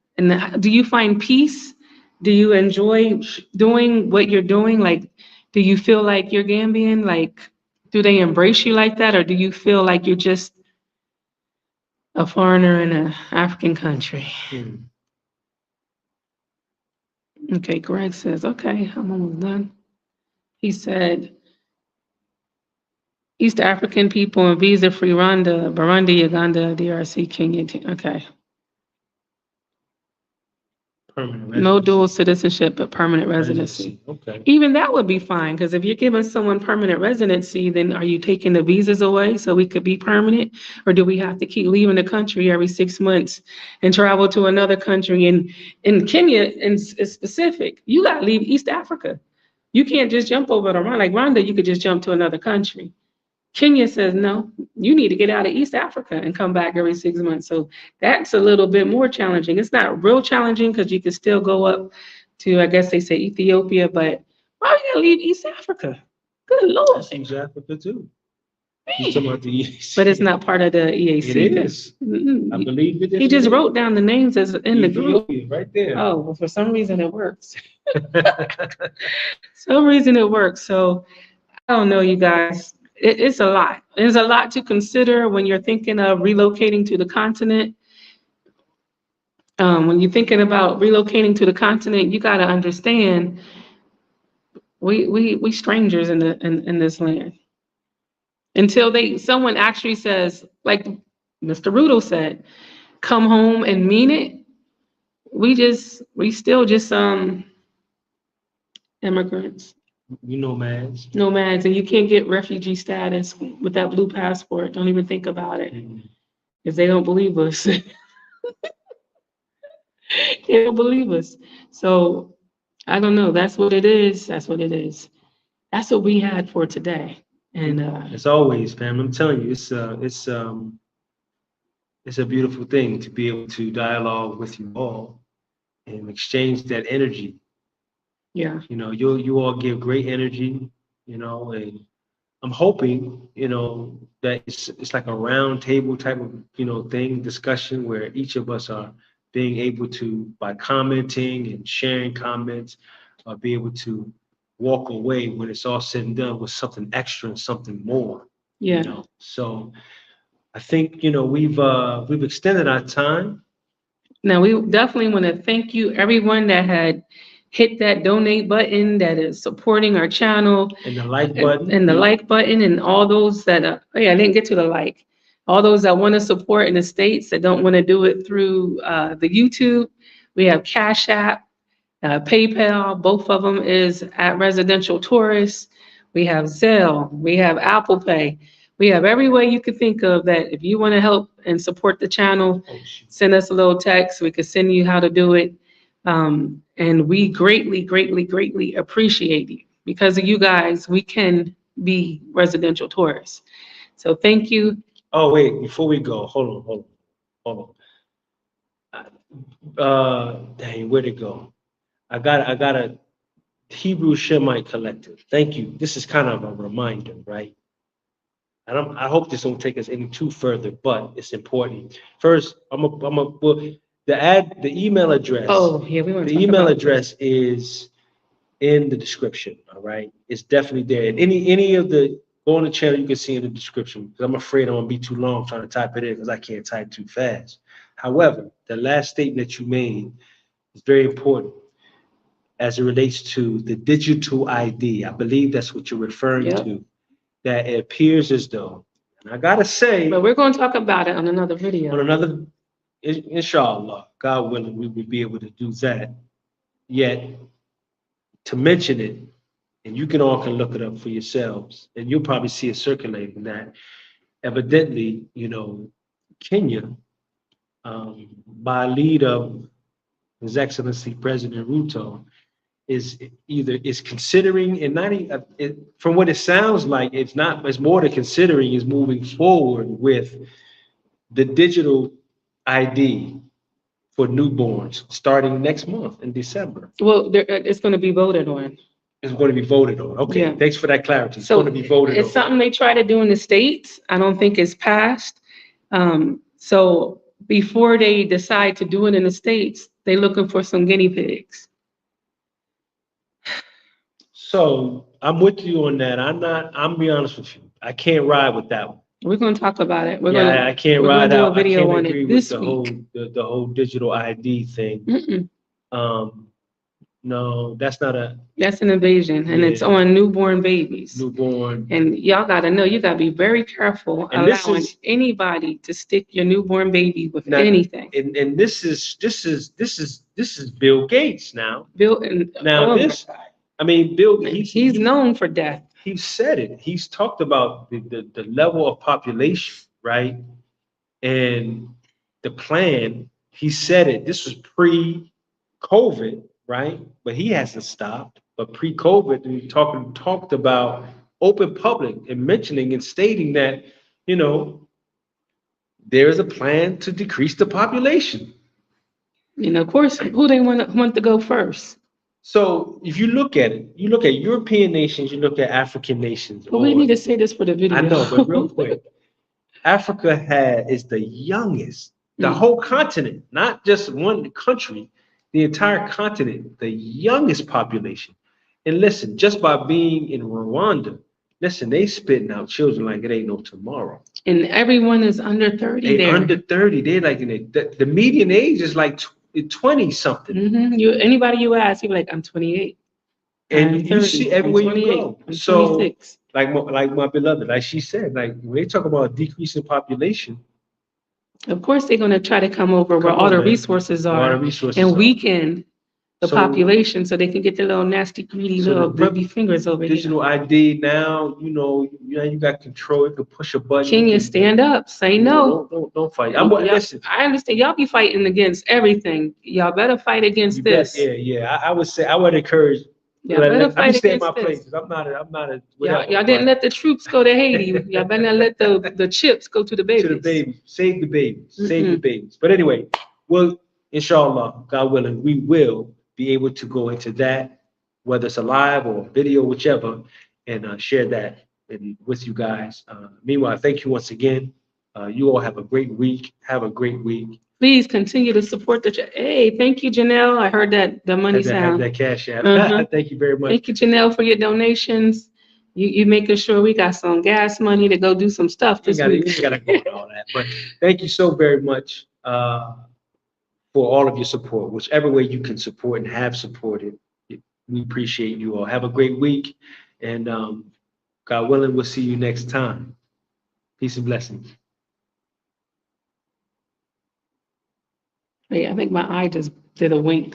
do you find peace? Do you enjoy doing what you're doing? Like, do you feel like you're Gambian? Like, do they embrace you like that? Or do you feel like you're just a foreigner in an African country? Okay, Greg says, okay, I'm almost done. He said, East African people and visa-free Rwanda, Burundi, Uganda, DRC, Kenya. Okay. Permanent No residency. dual citizenship, but permanent residency. Okay. Even that would be fine, because if you're giving someone permanent residency, then are you taking the visas away so we could be permanent? Or do we have to keep leaving the country every 6 months and travel to another country? And in Kenya, in specific, you got to leave East Africa. You can't just jump over to Rwanda. Like Rwanda, you could just jump to another country. Kenya says, no, you need to get out of East Africa and come back every 6 months. So that's a little bit more challenging. It's not real challenging because you can still go up to, I guess they say Ethiopia, but why are you gonna leave East Africa? Good Lord. That's East Africa too. You're talking about the EAC. But it's not part of the EAC. It is. I believe it is. He just wrote down the names as in the group. Ethiopia, right there. Oh, well, for some reason it works. Some reason it works. So I don't know, you guys. It's a lot. There's a lot to consider when you're thinking of relocating to the continent. When you're thinking about relocating to the continent, you got to understand we strangers in this land. Until someone actually says, like Mr. Rudo said, come home and mean it. We still just immigrants. You nomads. Nomads, and you can't get refugee status with that blue passport. Don't even think about it, because they don't believe us. They don't believe us. So I don't know. That's what it is. That's what it is. That's what we had for today. And as always, fam, I'm telling you, it's a beautiful thing to be able to dialogue with you all and exchange that energy. Yeah. You know, you all give great energy, you know, and I'm hoping, you know, that it's like a round table type of, you know, discussion where each of us are being able to, by commenting and sharing comments, be able to walk away when it's all said and done with something extra and something more. Yeah. You know, so I think, you know, we've extended our time. Now we definitely want to thank you, everyone that had hit that donate button, that is supporting our channel, and the like button, and the like button, and all those that I didn't get to the like. All those that want to support in the States that don't want to do it through the YouTube. We have Cash App, PayPal. Both of them is at Residential Tourist. We have ZELLE. We have Apple Pay. We have every way you could think of that. If you want to help and support the channel, send us a little text. We could send you how to do it. And we greatly, greatly, greatly appreciate you. Because of you guys, we can be residential tourists. So thank you. Oh, wait, before we go, hold on. Dang, where'd it go? I got a Hebrew Shemite collective. Thank you. This is kind of a reminder, right? I hope this don't take us any too further, but it's important. First, the email address. Oh, yeah, we want to The email address is in the description. All right, it's definitely there. And any of the go on the channel, you can see in the description. Because I'm afraid I'm gonna be too long trying to type it in because I can't type too fast. However, the last statement that you made is very important as it relates to the digital ID. I believe that's what you're referring to. That it appears as though, and I gotta say, but we're going to talk about it on another video. On another, inshallah, God willing, we will be able to do that. Yet, to mention it, and you can look it up for yourselves, and you'll probably see it circulating that evidently, you know, Kenya, by lead of His Excellency President Ruto, is considering, and not from what it sounds like, it's more than considering, is moving forward with the digital ID for newborns starting next month in December. Well, it's going to be voted on. It's going to be voted on. Okay, yeah. Thanks for that clarity. It's going to be voted on. It's something they try to do in the States. I don't think it's passed. So before they decide to do it in the States, they're looking for some guinea pigs. So I'm with you on that. I'm be honest with you. I can't ride with that one. We're going to talk about it. I can't ride out. Do a video on it this week. The whole digital ID thing. No, No, that's not a That's an invasion, and it's Yeah. on newborn babies. newborn. And y'all gotta know, you gotta be very careful And this allowing is- anybody to stick your newborn baby with Now, anything. And this is Bill Gates now. Bill, and, Now oh my this, God. I mean, Bill, He's known for death. he said it. He's talked about the level of population, right? And the plan, he said it. This was pre-COVID, right? But he hasn't stopped. But pre-COVID, he talked about open public and mentioning and stating that, you know, there is a plan to decrease the population. And of course, who they want to go first? So if you look at it, you look at European nations, you look at African nations. But we need to say this for the video. I know, but real quick, Africa is the youngest, the Mm. whole continent, not just one country, the entire continent, the youngest population. And listen, just by being in Rwanda, listen, they spitting out children like it ain't no tomorrow. And everyone is under 30 They there. under 30, they're like, the median age is like 20 something. Anybody you ask, you be like, I'm 28. And I'm you 30, see I'm everywhere you 28, go. I'm So 26. like my beloved, like she said, like when they talk about decreasing population, Of course, they're gonna try to come over where Come all on, the man. resources a lot are of resources. and are. weaken the So- population so they can get their little nasty, greedy So little the grubby fingers over here. Digital ID now, you got control. You can push a button. Can you can- stand up? Say no. Don't fight. Listen. I understand y'all be fighting against everything. Y'all better fight against You bet, this. yeah. I would say I would encourage. Y'all better I'm fight just staying in my against place. this. 'Cause I'm not a Y'all didn't let the troops go to Haiti. Y'all better not let the chips go to the babies. to the baby. Save the babies. Save the babies. But anyway, well, inshallah, God willing, we will be able to go into that, whether it's a live or a video, whichever, and share that with you guys. Meanwhile, thank you once again. You all have a great week. Have a great week. Please continue to support Hey, thank you, Janelle. I heard the money Have sound. that cash app. Uh-huh. Thank you very much. Thank you, Janelle, for your donations. You making sure we got some gas money to go do some stuff You this gotta, week. you gotta go with all that. But thank you so very much for all of your support, whichever way you can support and have supported. We appreciate you all. Have a great week. And God willing, we'll see you next time. Peace and blessings. Yeah, I think my eye just did a wink.